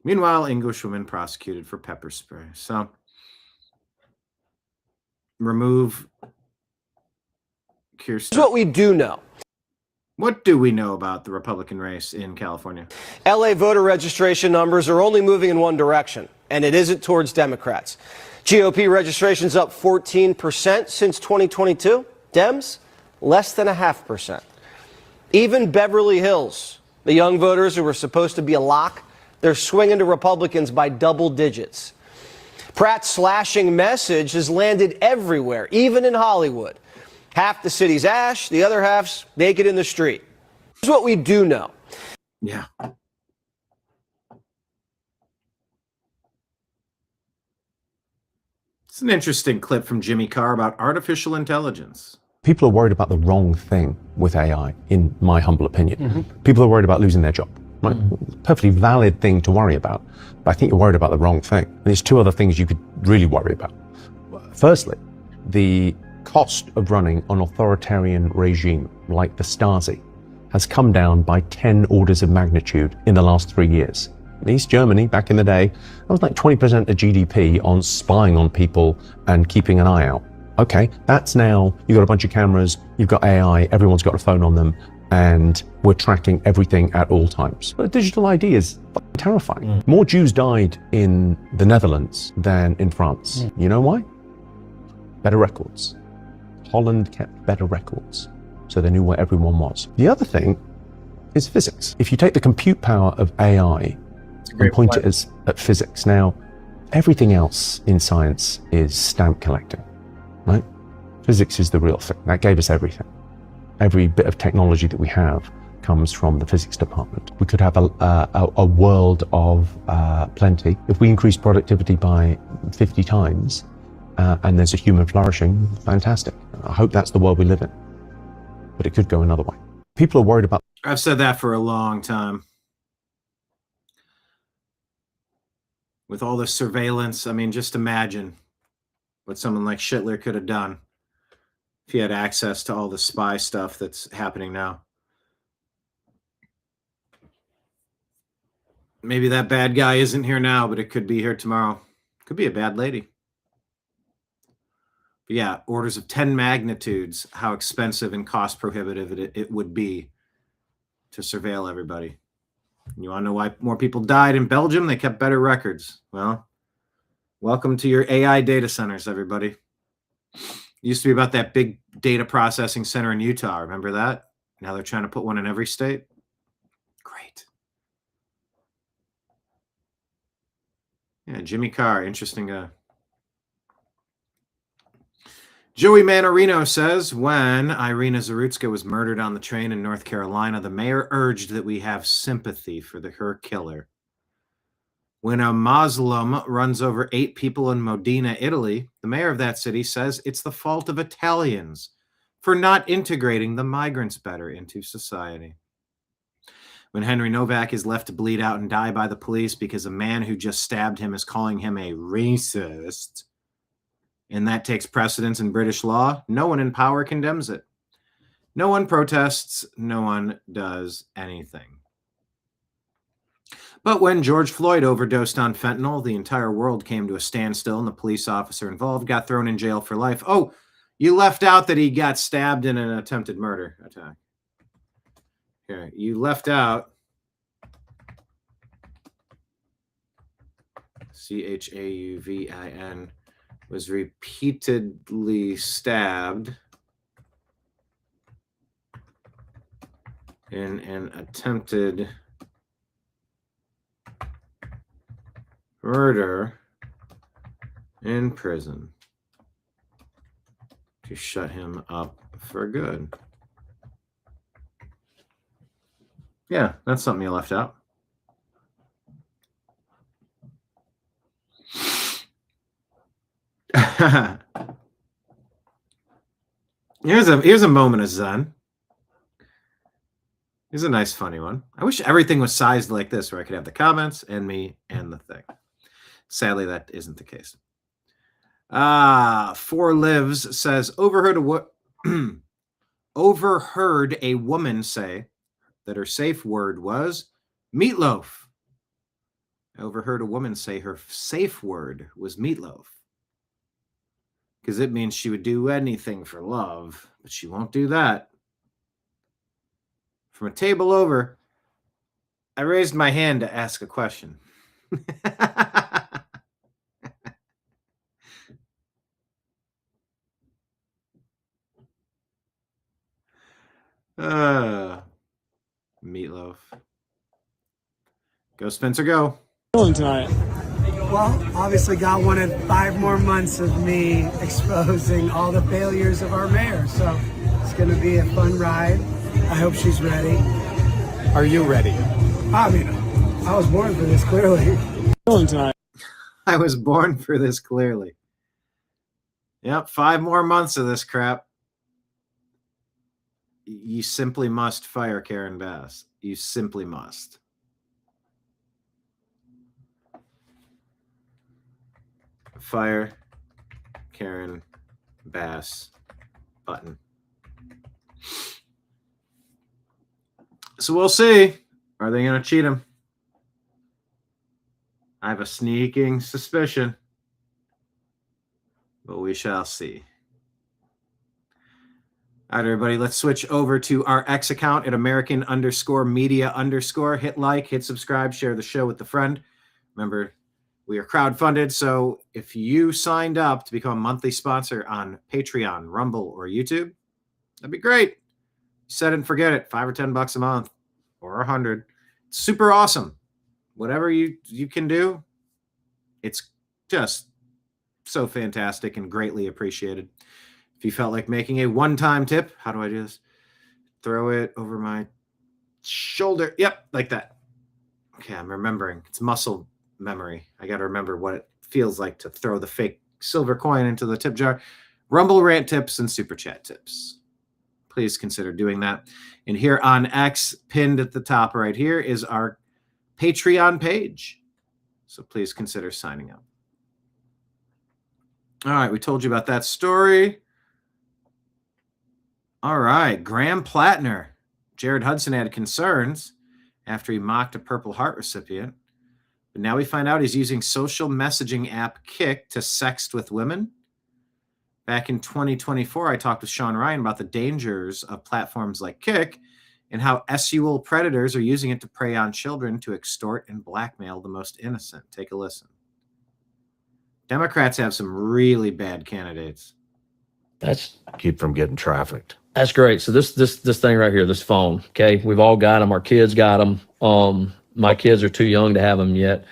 A: Meanwhile, Englishwoman prosecuted for pepper spray. So, remove Keir Starmer.
L: Here's what we do know.
A: What do we know about the Republican race in California?
L: LA voter registration numbers are only moving in one direction, and it isn't towards Democrats. GOP registration's up 14% since 2022. Dems, less than 0.5%. Even Beverly Hills, the young voters who were supposed to be a lock, they're swinging to Republicans by double digits. Pratt's slashing message has landed everywhere, even in Hollywood. Half the city's ash, the other half's naked in the street. Here's what we do know.
A: Yeah. It's an interesting clip from Jimmy Carr about artificial intelligence.
M: People are worried about the wrong thing with AI, in my humble opinion. People are worried about losing their job. Right? It's a perfectly valid thing to worry about, but I think you're worried about the wrong thing. And there's 2 other things you could really worry about. Firstly, the cost of running an authoritarian regime like the Stasi has come down by 10 orders of magnitude in the last 3 years. In East Germany, back in the day, that was like 20% of GDP on spying on people and keeping an eye out. Okay, that's now, you've got a bunch of cameras, you've got AI, everyone's got a phone on them, and we're tracking everything at all times. But digital ID is terrifying. More Jews died in the Netherlands than in France. You know why? Better records. Holland kept better records, so they knew where everyone was. The other thing is physics. If you take the compute power of AI and point it at physics, now everything else in science is stamp collecting, right? Physics is the real thing. That gave us everything. Every bit of technology that we have comes from the physics department. We could have a world of plenty. If we increase productivity by 50 times and there's a human flourishing, fantastic. I hope that's the world we live in. But it could go another way. People are worried about...
A: I've said that for a long time. With all the surveillance, I mean, just imagine what someone like Schittler could have done if he had access to all the spy stuff that's happening now. Maybe that bad guy isn't here now, but it could be here tomorrow. Could be a bad lady. But yeah, orders of 10 magnitudes, how expensive and cost prohibitive it would be to surveil everybody. You want to know why more people died in Belgium? They kept better records. Well, welcome to your AI data centers, everybody. It used to be about that big data processing center in Utah. Remember that? Now they're trying to put one in every state. Great. Yeah, Jimmy Carr, interesting guy. Joey Manorino says, when Irina Zarutska was murdered on the train in North Carolina, the mayor urged that we have sympathy for her killer. When a Muslim runs over 8 people in Modena, Italy, the mayor of that city says it's the fault of Italians for not integrating the migrants better into society. When Henry Nowak is left to bleed out and die by the police because a man who just stabbed him is calling him a racist, and that takes precedence in British law, no one in power condemns it. No one protests, no one does anything. But when George Floyd overdosed on fentanyl, the entire world came to a standstill and the police officer involved got thrown in jail for life. Oh, you left out that he got stabbed in an attempted murder attack. Here, you left out Chauvin was repeatedly stabbed in an attempted murder in prison to shut him up for good. Yeah, that's something you left out. Here's a moment of Zen. Here's a nice funny one. I wish everything was sized like this where I could have the comments and me and the thing. Sadly, that isn't the case. Four Lives says, overheard a woman say that her safe word was meatloaf. I overheard a woman say her safe word was meatloaf. Because it means she would do anything for love, but she won't do that. From a table over, I raised my hand to ask a question. Meatloaf. Go, Spencer, go.
J: Tonight. Well, obviously God wanted 5 more months of me exposing all the failures of our mayor. So it's going to be a fun ride. I hope she's ready.
I: Are you ready?
J: I mean, I was born for this, clearly.
I: Tonight.
A: I was born for this, clearly. Yep, 5 more months of this crap. You simply must fire Karen Bass. You simply must. Fire Karen Bass button. So we'll see. Are they going to cheat him? I have a sneaking suspicion, but we shall see. All right, everybody, let's switch over to our X account at American_media_. Hit like, hit subscribe, share the show with a friend. Remember, we are crowdfunded, so if you signed up to become a monthly sponsor on Patreon, Rumble, or YouTube, that'd be great. Set it and forget it, $5 or $10 a month, or $100. It's super awesome. Whatever you can do, it's just so fantastic and greatly appreciated. If you felt like making a one-time tip, how do I do this? Throw it over my shoulder. Yep, like that. Okay, I'm remembering. It's muscle memory. I got to remember what it feels like to throw the fake silver coin into the tip jar. Rumble rant tips and super chat tips. Please consider doing that. And here on X, pinned at the top right here, is our Patreon page. So please consider signing up. All right, we told you about that story. All right, Graham Plattner. Jared Hudson had concerns after he mocked a Purple Heart recipient. But now we find out he's using social messaging app Kik to sext with women. Back in 2024, I talked with Sean Ryan about the dangers of platforms like Kik and how SUL predators are using it to prey on children to extort and blackmail the most innocent. Take a listen. Democrats have some really bad candidates.
E: That's keep from getting trafficked. That's great. So this thing right here, this phone, okay, we've all got them. Our kids got them. My kids are too young to have them yet.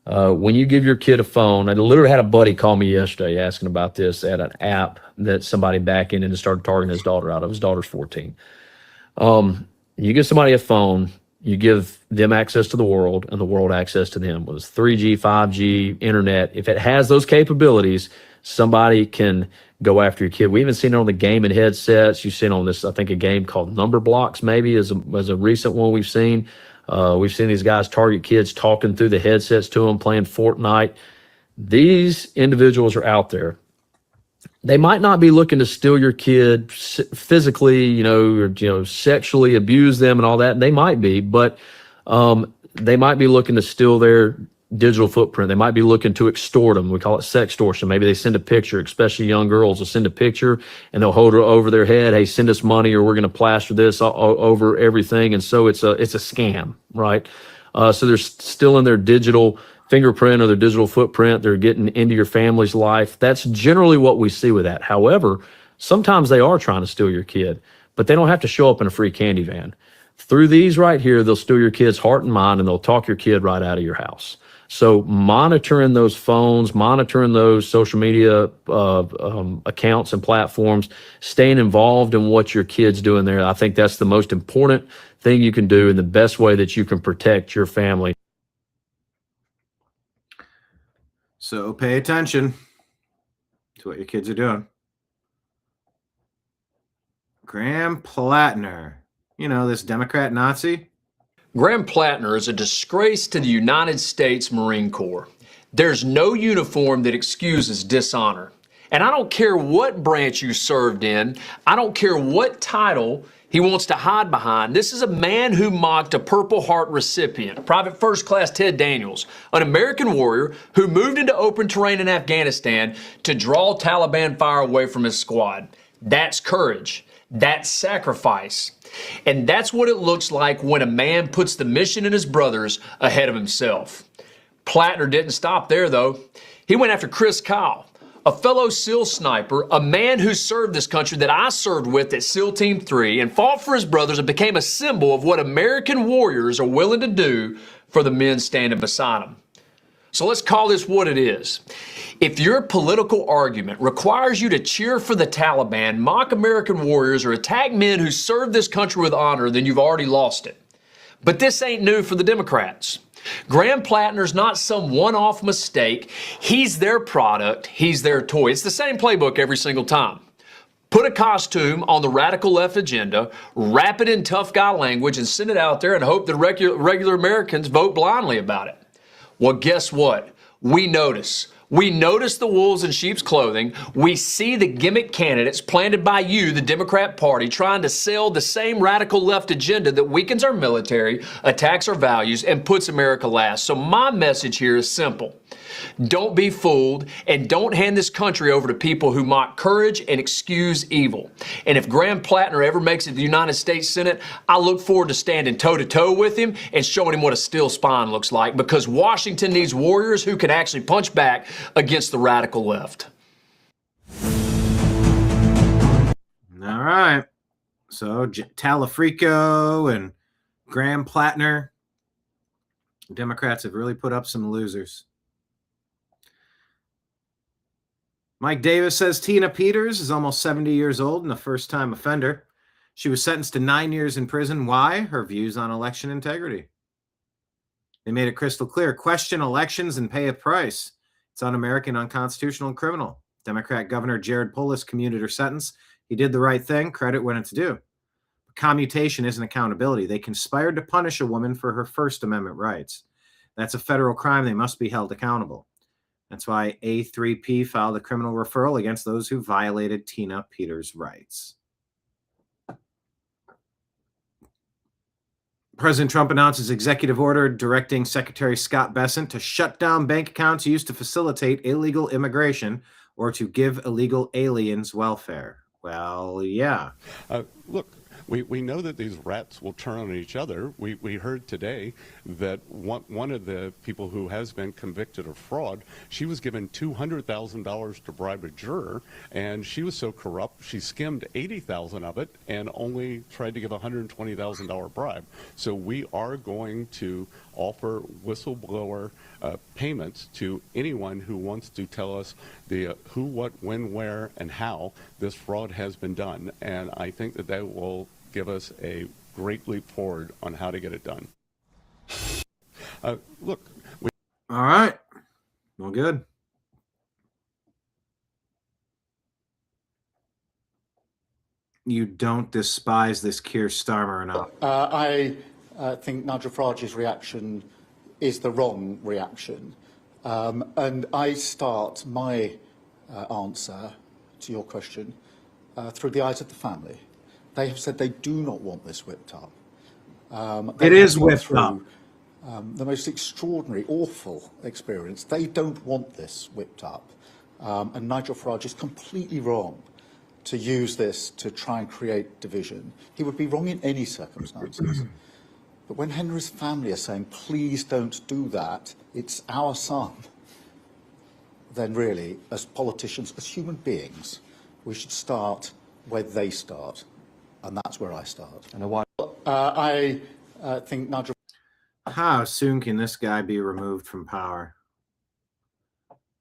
E: When you give your kid a phone, I literally had a buddy call me yesterday asking about this at an app that somebody backed in and started targeting his daughter out of. His daughter's 14. You give somebody a phone, you give them access to the world and the world access to them. Whether it's 3G, 5G, internet, if it has those capabilities, somebody can go after your kid. We even seen it on the gaming headsets. You've seen on this, I think, a game called Number Blocks maybe as a recent one we've seen. We've seen these guys target kids talking through the headsets to them, playing Fortnite. These individuals are out there. They might not be looking to steal your kid physically, or sexually abuse them and all that. They might be, but they might be looking to steal their digital footprint. They might be looking to extort them. We call it sextortion. Maybe they send a picture, especially young girls will send a picture and they'll hold it over their head. Hey, send us money or we're going to plaster this over everything. And so it's a scam, right? So they're still in their digital fingerprint or their digital footprint. They're getting into your family's life. That's generally what we see with that. However, sometimes they are trying to steal your kid, but they don't have to show up in a free candy van. Through these right here, they'll steal your kid's heart and mind and they'll talk your kid right out of your house. So monitoring those phones, monitoring those social media accounts and platforms, staying involved in what your kid's doing there, I think that's the most important thing you can do and the best way that you can protect your family.
A: So pay attention to what your kids are doing. Graham Plattner, this Democrat Nazi.
N: Graham Plattner is a disgrace to the United States Marine Corps. There's no uniform that excuses dishonor. And I don't care what branch you served in. I don't care what title he wants to hide behind. This is a man who mocked a Purple Heart recipient, Private First Class Ted Daniels, an American warrior who moved into open terrain in Afghanistan to draw Taliban fire away from his squad. That's courage. That's sacrifice. And that's what it looks like when a man puts the mission and his brothers ahead of himself. Plattner didn't stop there, though. He went after Chris Kyle, a fellow SEAL sniper, a man who served this country that I served with at SEAL Team 3 and fought for his brothers and became a symbol of what American warriors are willing to do for the men standing beside them. So let's call this what it is. If your political argument requires you to cheer for the Taliban, mock American warriors, or attack men who served this country with honor, then you've already lost it. But this ain't new for the Democrats. Graham Plattner's not some one-off mistake. He's their product. He's their toy. It's the same playbook every single time. Put a costume on the radical left agenda, wrap it in tough guy language, and send it out there and hope that regular Americans vote blindly about it. Well, guess what? We notice. We notice the wolves in sheep's clothing. We see the gimmick candidates planted by you, the Democrat Party, trying to sell the same radical left agenda that weakens our military, attacks our values, and puts America last. So my message here is simple. Don't be fooled, and don't hand this country over to people who mock courage and excuse evil. And if Graham Plattner ever makes it to the United States Senate, I look forward to standing toe-to-toe with him and showing him what a steel spine looks like, because Washington needs warriors who can actually punch back against the radical left.
A: All right. So Talafrico and Graham Plattner, Democrats have really put up some losers. Mike Davis says Tina Peters is almost 70 years old and a first-time offender. She was sentenced to 9 years in prison. Why? Her views on election integrity. They made it crystal clear. Question elections and pay a price. It's un-American, unconstitutional, and criminal. Democrat Governor Jared Polis commuted her sentence. He did the right thing. Credit when it's due. But commutation isn't accountability. They conspired to punish a woman for her First Amendment rights. That's a federal crime. They must be held accountable. That's why A3P filed a criminal referral against those who violated Tina Peters' rights. President Trump announces executive order directing Secretary Scott Bessent to shut down bank accounts used to facilitate illegal immigration or to give illegal aliens welfare. Well, yeah.
O: Look, we know that these rats will turn on each other. We heard today that one of the people who has been convicted of fraud, she was given $200,000 to bribe a juror, and she was so corrupt she skimmed $80,000 of it and only tried to give a $120,000 bribe. So we are going to offer whistleblower payments to anyone who wants to tell us the who, what, when, where, and how this fraud has been done. And I think that that will give us a great leap forward on how to get it done. Look.
A: All right. Well, good. You don't despise this Keir Starmer enough.
Q: I think Nigel Farage's reaction is the wrong reaction. And I start my answer to your question through the eyes of the family. They have said they do not want this whipped up.
A: It is whipped up.
Q: The most extraordinary, awful experience. They don't want this whipped up. And Nigel Farage is completely wrong to use this to try and create division. He would be wrong in any circumstances. But when Henry's family are saying, please don't do that, it's our son, then really, as politicians, as human beings, we should start where they start. And that's where I start. And I think Nigel.
A: How soon can this guy be removed from power?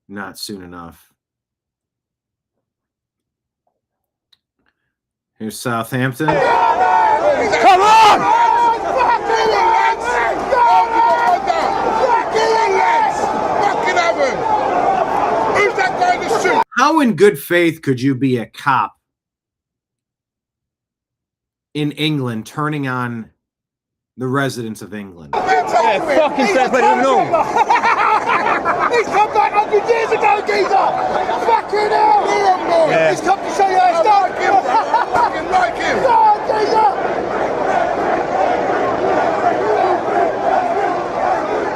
A: Not soon enough. Here's Southampton.
R: Come on!
A: How in good faith could you be a cop in England turning on the residents of England?
R: Yeah, fucking stuff, I don't know. He's come back 100 years ago, geezer! Fucking hell! Yeah. He's come to show you how it's done! Fucking like him! No, geezer!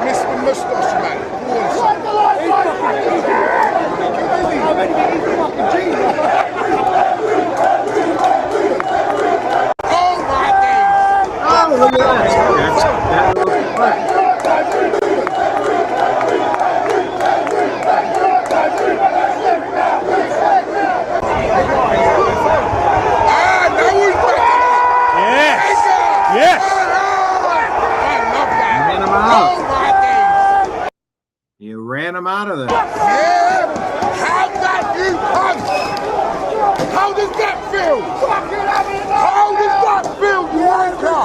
R: Mr. Moustache, man. Like the light, I'm ready to eat fucking geezer!
A: Look at that.
R: Yes!
A: Ran him out. You ran him out of there.
R: Yeah! How that you punch? How does that feel? How does that feel, you wanker?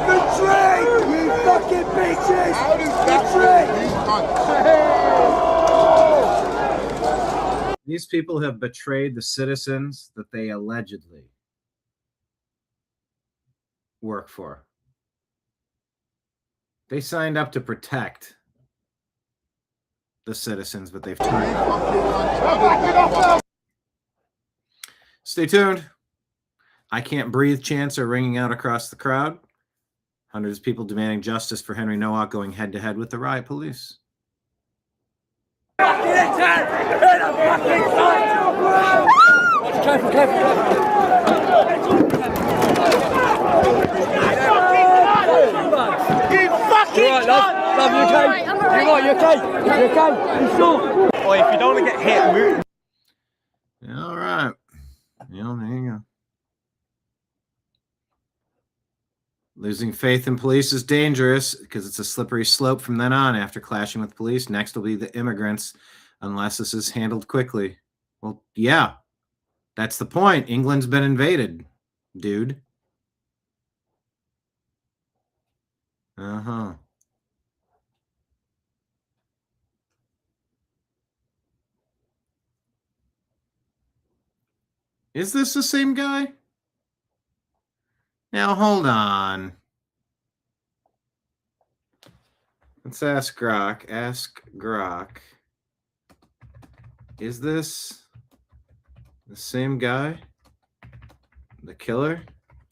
R: Betray! You fucking bitches! How does that feel, you cunt?
A: These people have betrayed the citizens that they allegedly work for. They signed up to protect the citizens, but they've turned. Stay tuned. I Can't Breathe chants are ringing out across the crowd. Hundreds of people demanding justice for Henry Nowak going head-to-head with the riot police.
B: Boy, if you don't want to get hit, move.
A: All right. Yeah, there you go. Losing faith in police is dangerous because it's a slippery slope from then on after clashing with police. Next will be the immigrants, unless this is handled quickly. Well, yeah, that's the point. England's been invaded, dude. Uh-huh. Is this the same guy? Now, hold on. Let's ask Grok. Ask Grok. Is this the same guy? The killer?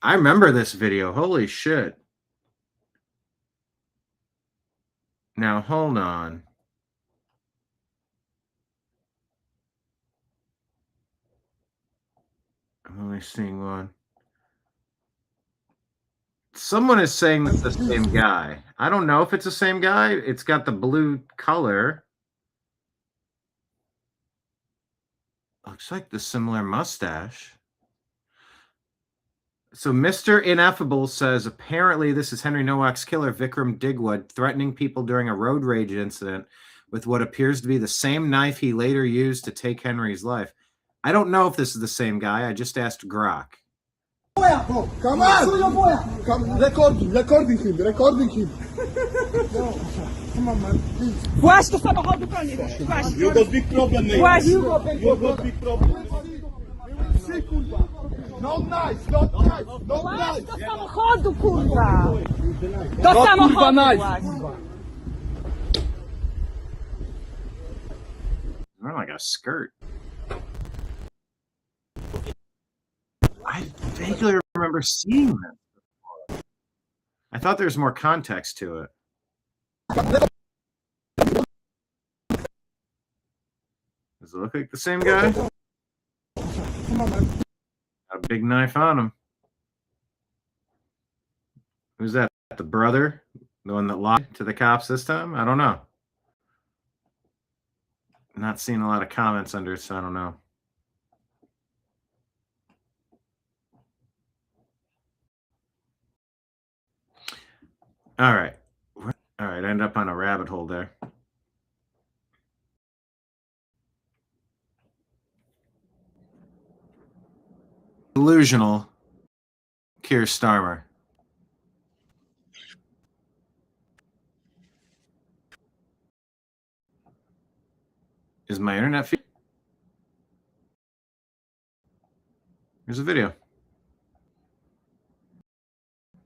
A: I remember this video. Holy shit. Now, hold on. I'm only seeing one. Someone is saying that's the same guy. I don't know if it's the same guy. It's got the blue color. Looks like the similar mustache. So Mr. Ineffable says, apparently this is Henry Nowak's killer, Vikram Digwood, threatening people during a road rage incident with what appears to be the same knife he later used to take Henry's life. I don't know if this is the same guy. I just asked Grok.
R: Come on! Come, recording him. Come on, man, please. You got big problem, mate. You got big problem. Not nice.
F: Do samochodu, kurwa! Do samochodu!
A: Wearing like a skirt. I vaguely remember seeing this before. I thought there was more context to it. Does it look like the same guy? Got a big knife on him. Who's that? The brother? The one that lied to the cops this time? I don't know. Not seeing a lot of comments under it, so I don't know. All right. All right, I ended up on a rabbit hole there. Delusional Keir Starmer. Is my internet feed? Here's a video.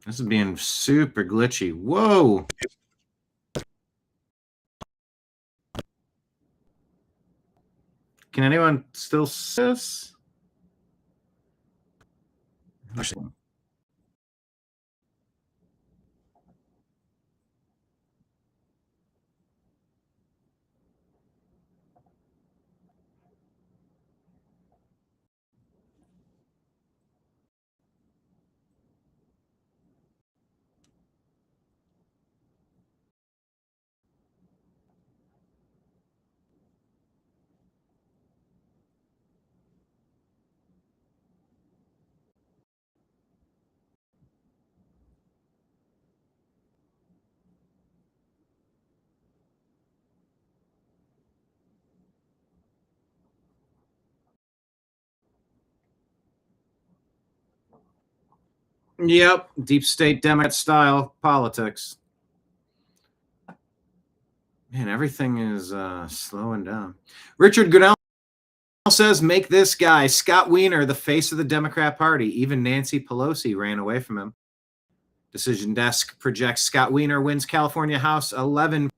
A: This is being super glitchy. Whoa. Can anyone still see this? Yep, deep state Democrat style politics. Man, everything is slowing down. Richard Goodell says, make this guy, Scott Wiener, the face of the Democrat Party. Even Nancy Pelosi ran away from him. Decision Desk projects Scott Wiener wins California House 11.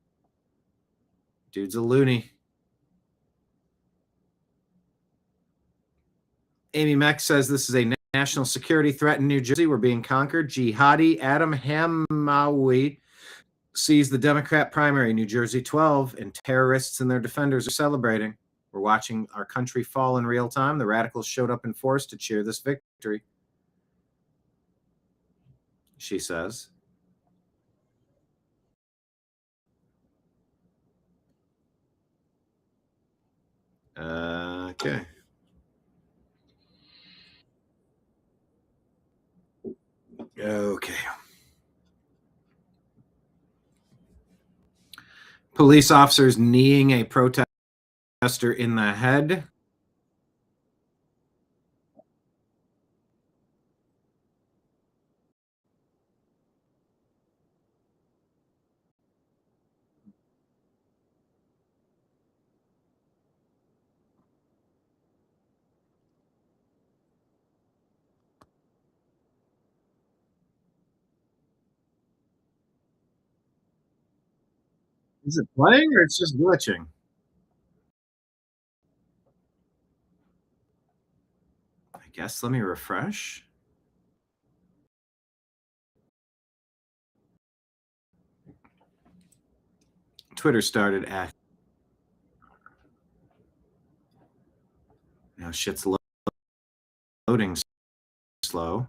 A: Dude's a loony. Amy Meck says this is a national security threat in New Jersey. We're being conquered. Jihadi Adam Hamawi sees the Democrat primary, New Jersey 12, and terrorists and their defenders are celebrating. We're watching our country fall in real time. The radicals showed up in force to cheer this victory, she says. Okay. Okay. Police officers kneeing a protester in the head. Is it playing or it's just glitching? I guess let me refresh. Twitter started at. Now shit's loading slow.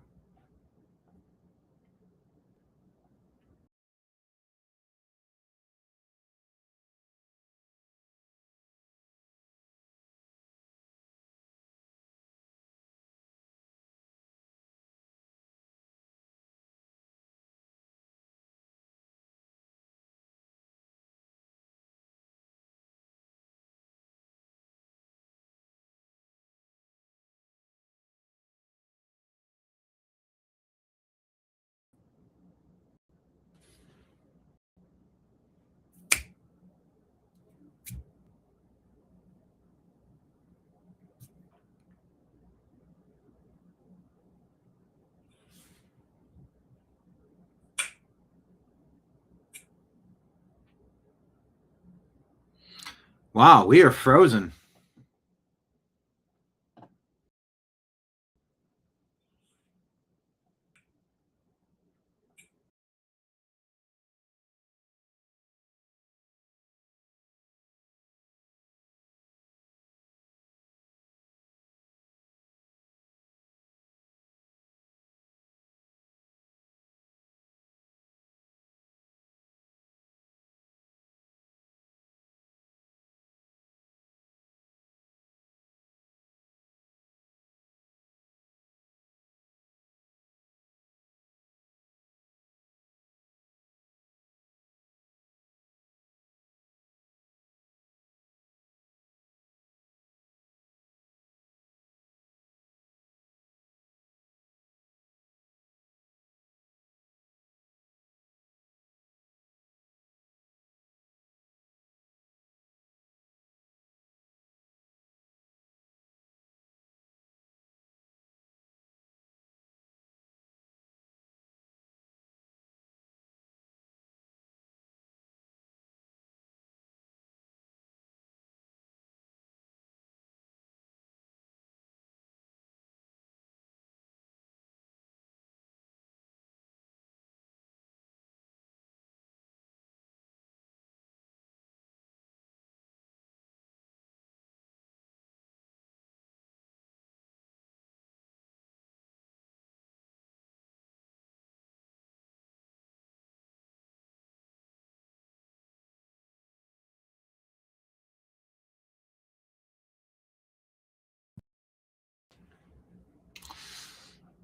A: Wow, we are frozen.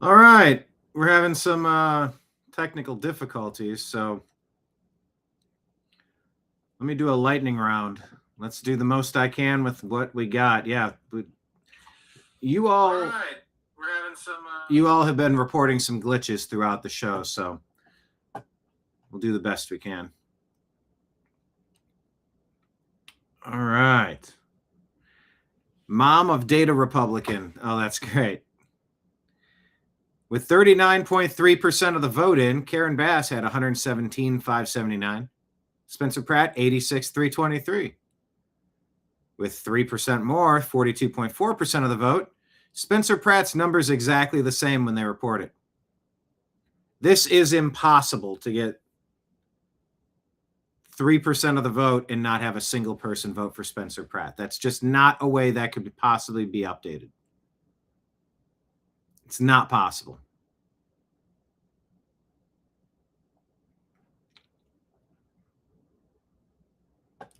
A: All right, we're having some technical difficulties, so let me do a lightning round. Let's do the most I can with what we got. Yeah, you all right, we're having some. You all have been reporting some glitches throughout the show, so we'll do the best we can. All right. Mom of Data Republican. Oh, that's great. With 39.3% of the vote in, Karen Bass had 117,579. Spencer Pratt, 86,323. with 3% more, 42.4% of the vote. Spencer Pratt's number's exactly the same when they report it. This is impossible to get 3% of the vote and not have a single person vote for Spencer Pratt. That's just not a way that could possibly be updated. It's not possible.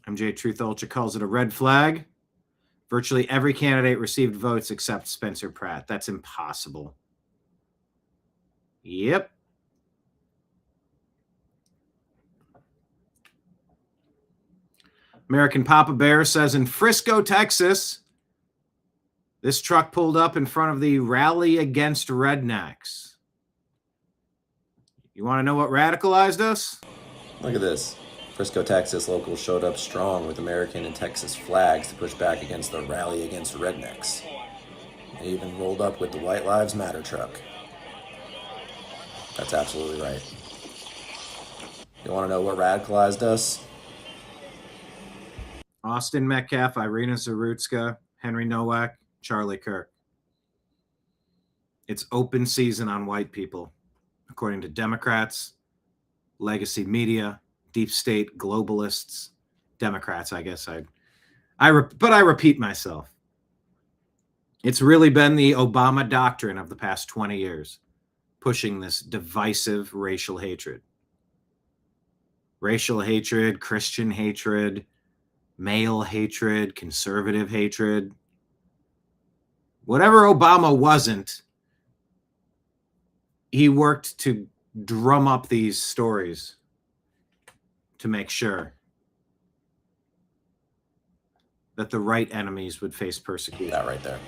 A: MJ Truth Ultra calls it a red flag. Virtually every candidate received votes except Spencer Pratt. That's impossible. Yep. American Papa Bear says in Frisco, Texas, this truck pulled up in front of the Rally Against Rednecks. You want to know what radicalized us?
H: Look at this. Frisco, Texas locals showed up strong with American and Texas flags to push back against the Rally Against Rednecks. They even rolled up with the White Lives Matter truck. That's absolutely right. You want to know what radicalized us?
A: Austin Metcalf, Irina Zarutska, Henry Nowak, Charlie Kirk. It's open season on white people, according to Democrats, legacy media, deep state globalists, Democrats, I guess. But I repeat myself. It's really been the Obama doctrine of the past 20 years, pushing this divisive racial hatred. Racial hatred, Christian hatred, male hatred, conservative hatred. Whatever Obama wasn't, he worked to drum up these stories to make sure that the right enemies would face persecution.
H: That right there.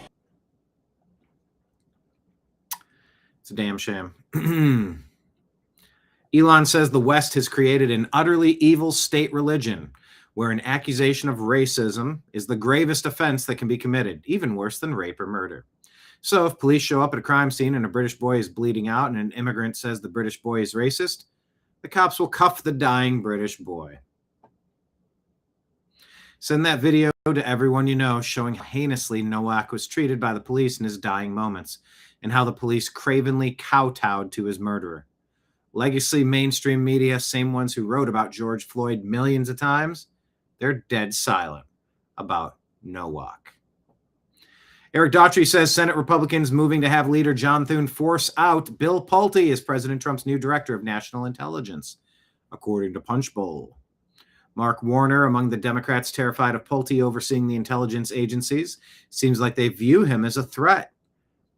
A: It's a damn shame. Elon says the West has created an utterly evil state religion where an accusation of racism is the gravest offense that can be committed, even worse than rape or murder. So if police show up at a crime scene and a British boy is bleeding out and an immigrant says the British boy is racist, the cops will cuff the dying British boy. Send that video to everyone you know showing how heinously Nowak was treated by the police in his dying moments and how the police cravenly kowtowed to his murderer. Legacy mainstream media, same ones who wrote about George Floyd millions of times, they're dead silent about Nowak. Eric Daughtry says Senate Republicans moving to have leader John Thune force out Bill Pulte as President Trump's new director of national intelligence, according to Punchbowl. Mark Warner, among the Democrats terrified of Pulte overseeing the intelligence agencies, seems like they view him as a threat.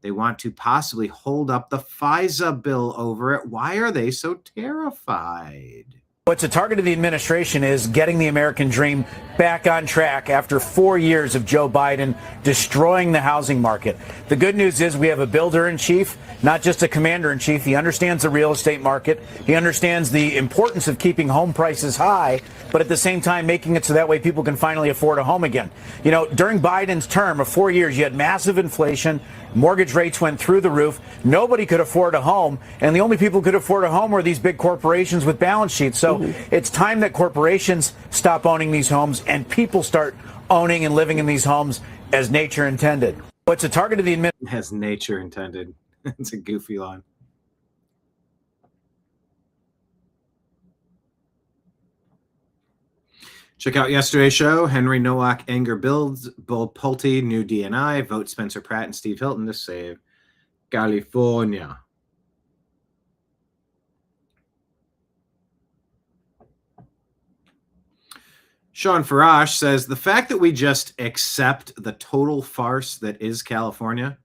A: They want to possibly hold up the FISA bill over it. Why are they so terrified?
S: What's a target of the administration is getting the American dream back on track after 4 years of Joe Biden destroying the housing market. The good news is we have a builder-in-chief, not just a commander-in-chief. He understands the real estate market. He understands the importance of keeping home prices high, but at the same time making it so that way people can finally afford a home again. You know, during Biden's term of 4 years, you had massive inflation. Mortgage rates went through the roof. Nobody could afford a home. And the only people who could afford a home were these big corporations with balance sheets. So it's time that corporations stop owning these homes and people start owning and living in these homes as nature intended. What's a target of the administration?
A: As nature intended. It's a goofy line. Check out yesterday's show. Henry Nowak anger builds. Bill Pulte, new DNI. Vote Spencer Pratt and Steve Hilton to save California. Sean Farash says, the fact that we just accept the total farce that is California.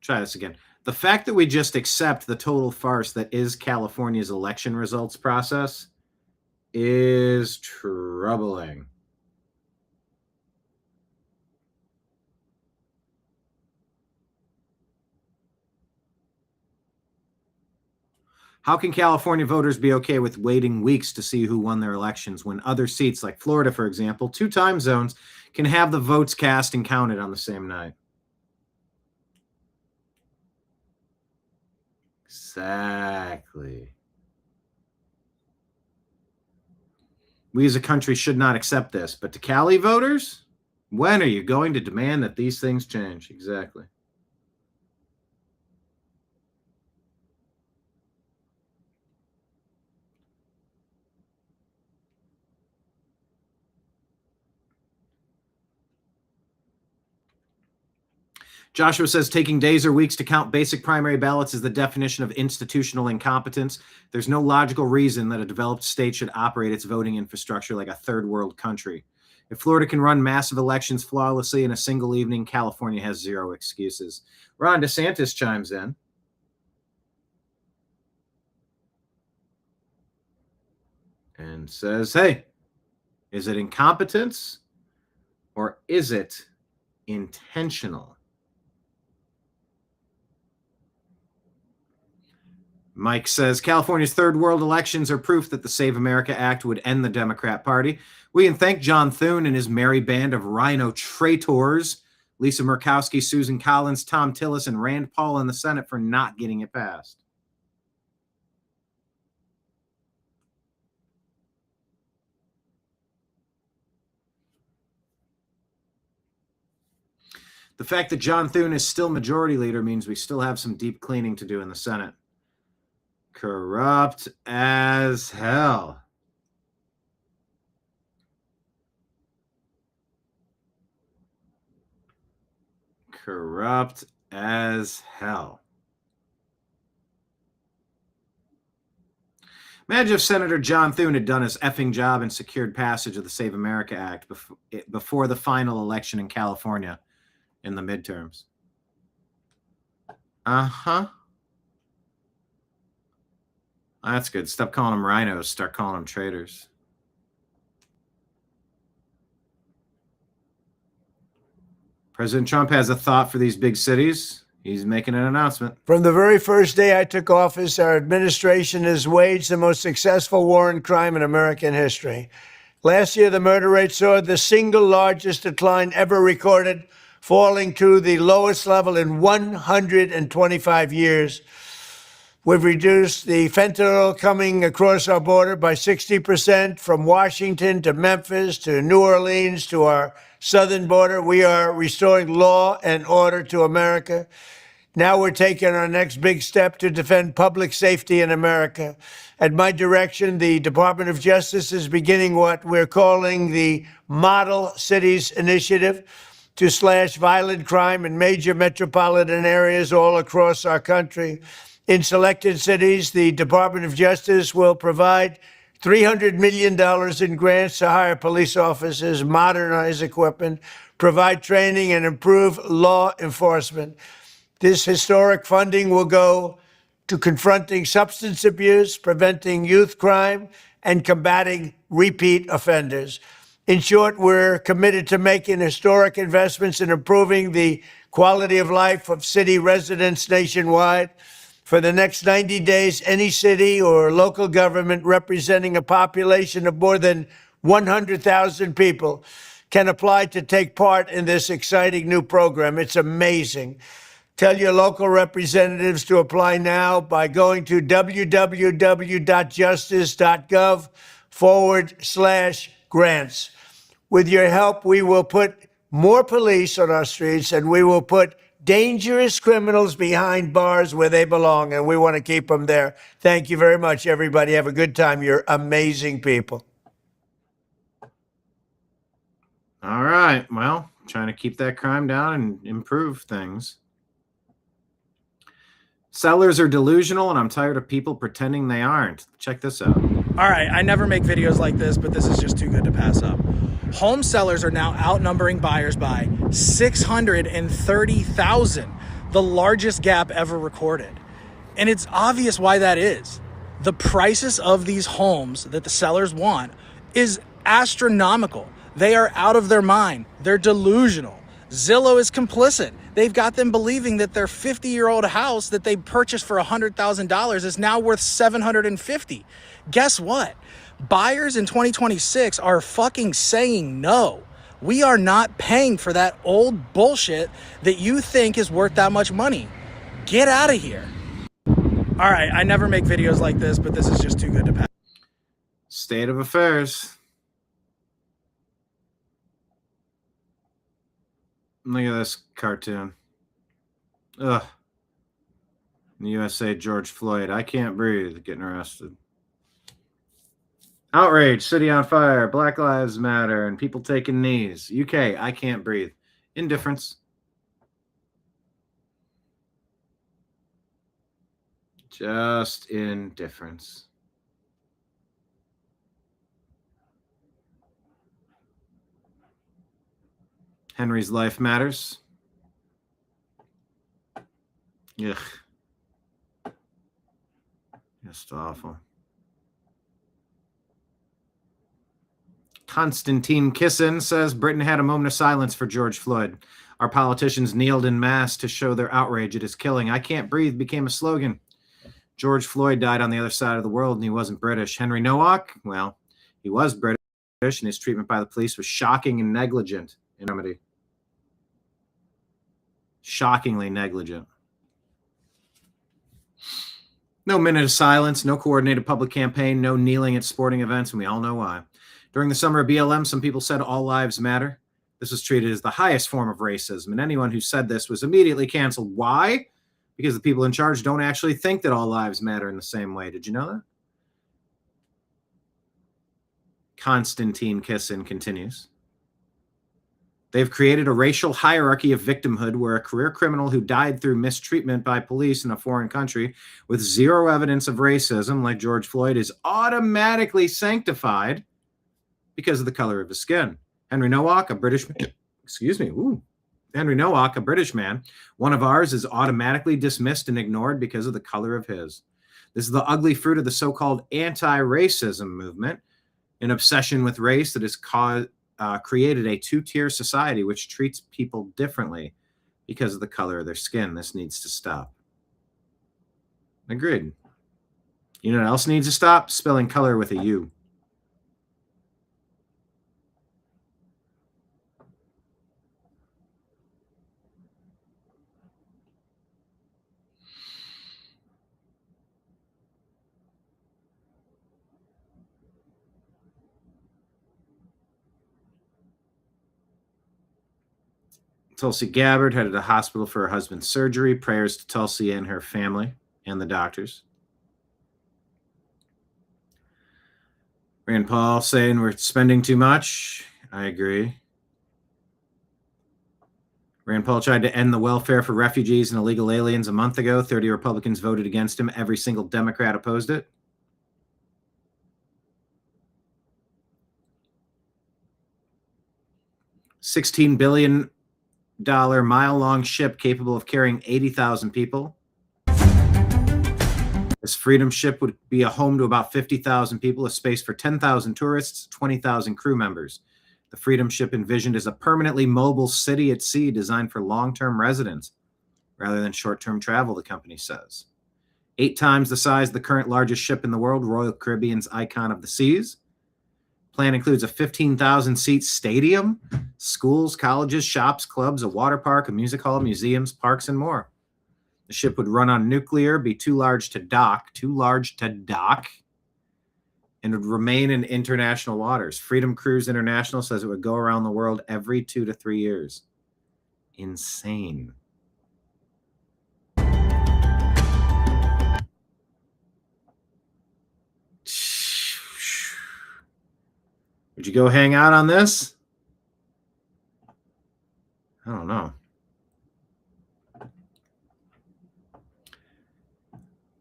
A: Try this again. The fact that we just accept the total farce that is California's election results process is troubling. How can California voters be okay with waiting weeks to see who won their elections when other seats like Florida, for example, 2 time zones can have the votes cast and counted on the same night? Exactly. We as a country should not accept this. But to Cali voters, when are you going to demand that these things change? Exactly. Joshua says taking days or weeks to count basic primary ballots is the definition of institutional incompetence. There's no logical reason that a developed state should operate its voting infrastructure like a third world country. If Florida can run massive elections flawlessly in a single evening, California has zero excuses. Ron DeSantis chimes in. And says, hey, is it incompetence or is it intentional? Mike says, California's third world elections are proof that the Save America Act would end the Democrat Party. We can thank John Thune and his merry band of rhino traitors, Lisa Murkowski, Susan Collins, Tom Tillis, and Rand Paul in the Senate for not getting it passed. The fact that John Thune is still majority leader means we still have some deep cleaning to do in the Senate. Corrupt as hell. Corrupt as hell. Imagine if Senator John Thune had done his effing job and secured passage of the Save America Act before the final election in California in the midterms. Uh-huh. That's good. Stop calling them rhinos. Start calling them traitors. President Trump has a thought for these big cities. He's making an announcement.
C: From the very first day I took office, our administration has waged the most successful war on crime in American history. Last year, the murder rate saw the single largest decline ever recorded, falling to the lowest level in 125 years. We've reduced the fentanyl coming across our border by 60%, from Washington to Memphis to New Orleans to our southern border. We are restoring law and order to America. Now we're taking our next big step to defend public safety in America. At my direction, the Department of Justice is beginning what we're calling the Model Cities Initiative to slash violent crime in major metropolitan areas all across our country. In selected cities, the Department of Justice will provide $300 million in grants to hire police officers, modernize equipment, provide training, and improve law enforcement. This historic funding will go to confronting substance abuse, preventing youth crime, and combating repeat offenders. In short, we're committed to making historic investments in improving the quality of life of city residents nationwide. For the next 90 days, any city or local government representing a population of more than 100,000 people can apply to take part in this exciting new program. It's amazing. Tell your local representatives to apply now by going to www.justice.gov/grants. With your help, we will put more police on our streets, and we will put dangerous criminals behind bars where they belong, and we want to keep them there. Thank you very much, everybody. Have a good time. You're amazing people.
A: All right. Well, trying to keep that crime down and improve things. Sellers are delusional, and I'm tired of people pretending they aren't. Check this out.
D: All right, I never make videos like this, but this is just too good to pass up. Home sellers are now outnumbering buyers by 630,000, the largest gap ever recorded. And it's obvious why that is. The prices of these homes that the sellers want is astronomical. They are out of their mind. They're delusional. Zillow is complicit. They've got them believing that their 50-year-old house that they purchased for $100,000 is now worth $750,000. Guess what? Buyers in 2026 are fucking saying no. We are not paying for that old bullshit that you think is worth that much money. Get out of here. All right, I never make videos like this, but this is just too good to pass.
A: State of affairs. Look at this cartoon. Ugh. In the USA, George Floyd. I can't breathe. Getting arrested. Outrage. City on fire. Black Lives Matter. And people taking knees. UK. I can't breathe. Indifference. Just indifference. Henry's life matters. Ugh. Just awful. Constantine Kissin says Britain had a moment of silence for George Floyd. Our politicians kneeled en masse to show their outrage at his killing. I can't breathe became a slogan. George Floyd died on the other side of the world and he wasn't British. Henry Nowak, well, he was British and his treatment by the police was shocking and negligent. Enormity. Shockingly negligent. No minute of silence, no coordinated public campaign, no kneeling at sporting events, and we all know why. During the summer of BLM, some people said all lives matter. This was treated as the highest form of racism, and anyone who said this was immediately canceled. Why? Because the people in charge don't actually think that all lives matter in the same way. Did you know that? Constantine Kissin continues. They've created a racial hierarchy of victimhood where a career criminal who died through mistreatment by police in a foreign country with zero evidence of racism, like George Floyd, is automatically sanctified because of the color of his skin. Henry Nowak, a British man, one of ours, is automatically dismissed and ignored because of the color of his. This is the ugly fruit of the so-called anti-racism movement, an obsession with race that has created a two-tier society which treats people differently because of the color of their skin. This needs to stop. Agreed. You know what else needs to stop? Spelling color with a U. Tulsi Gabbard headed to the hospital for her husband's surgery. Prayers to Tulsi and her family and the doctors. Rand Paul saying we're spending too much. I agree. Rand Paul tried to end the welfare for refugees and illegal aliens a month ago. 30 Republicans voted against him. Every single Democrat opposed it. $16 billion mile-long ship capable of carrying 80,000 people. This Freedom ship would be a home to about 50,000 people, a space for 10,000 tourists, 20,000 crew members. The Freedom ship envisioned as a permanently mobile city at sea designed for long-term residents rather than short-term travel, the company says. 8 times the size of the current largest ship in the world, Royal Caribbean's Icon of the Seas. Plan includes a 15,000-seat stadium, schools, colleges, shops, clubs, a water park, a music hall, museums, parks, and more. The ship would run on nuclear, be too large to dock, and would remain in international waters. Freedom Cruise International says it would go around the world every 2 to 3 years. Insane. Would you go hang out on this? I don't know.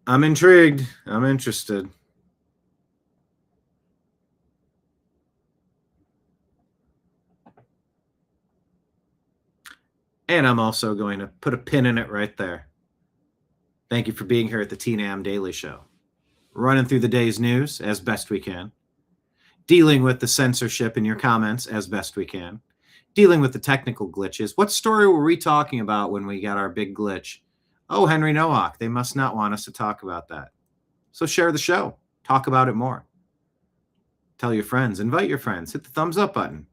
A: I'm intrigued. I'm interested. And I'm also going to put a pin in it right there. Thank you for being here at the TNAM Daily Show. Running through the day's news as best we can. Dealing with the censorship in your comments as best we can. Dealing with the technical glitches. What story were we talking about when we got our big glitch? Oh, Henry Nowak. They must not want us to talk about that. So share the show. Talk about it more. Tell your friends. Invite your friends. Hit the thumbs up button.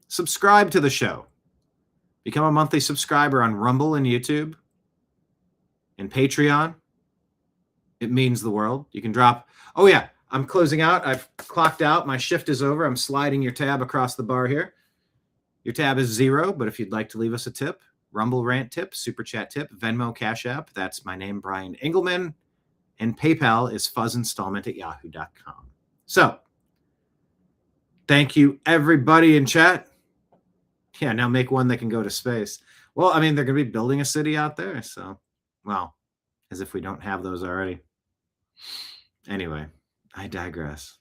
A: Subscribe to the show. Become a monthly subscriber on Rumble and YouTube and Patreon. It means the world. You can drop. Oh, yeah. I'm closing out. I've clocked out. My shift is over. I'm sliding your tab across the bar here. Your tab is 0, but if you'd like to leave us a tip, Rumble rant tip, Super Chat tip, Venmo, Cash App, that's my name, Brian Engelman, and PayPal is fuzzinstallment@yahoo.com. So, thank you, everybody in chat. Yeah, now make one that can go to space. Well, I mean, they're going to be building a city out there, so, well, as if we don't have those already. Anyway, I digress.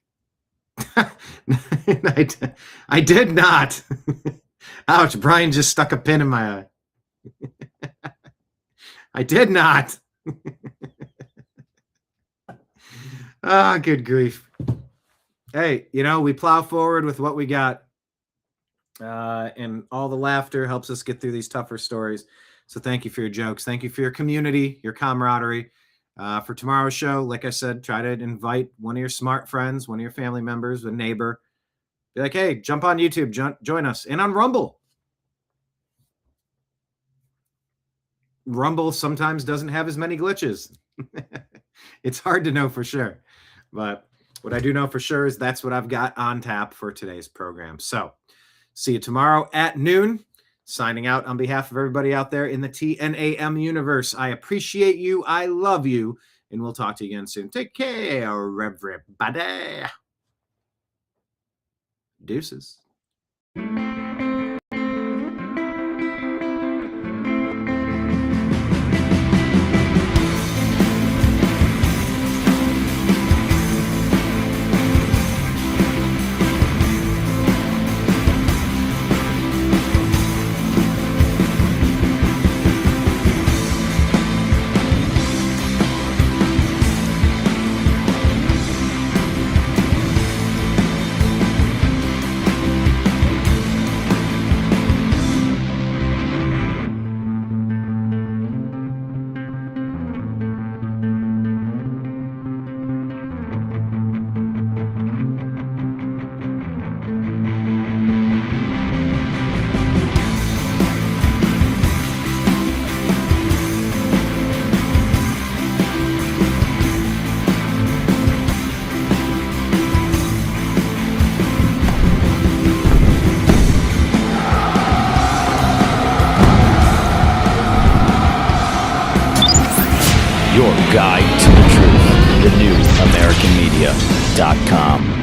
A: I did not. Ouch, Brian just stuck a pin in my eye. I did not. Ah, good grief. Hey, we plow forward with what we got. And all the laughter helps us get through these tougher stories. So thank you for your jokes. Thank you for your community, your camaraderie. For tomorrow's show, like I said, try to invite one of your smart friends, one of your family members, a neighbor. Be like, hey, jump on YouTube, join us. And on Rumble. Rumble sometimes doesn't have as many glitches. It's hard to know for sure. But what I do know for sure is that's what I've got on tap for today's program. So see you tomorrow at noon. Signing out on behalf of everybody out there in the TNAM universe. I appreciate you. I love you. And we'll talk to you again soon. Take care, everybody. Deuces.
G: Your guide to the truth. TheNewAmericanMedia.com.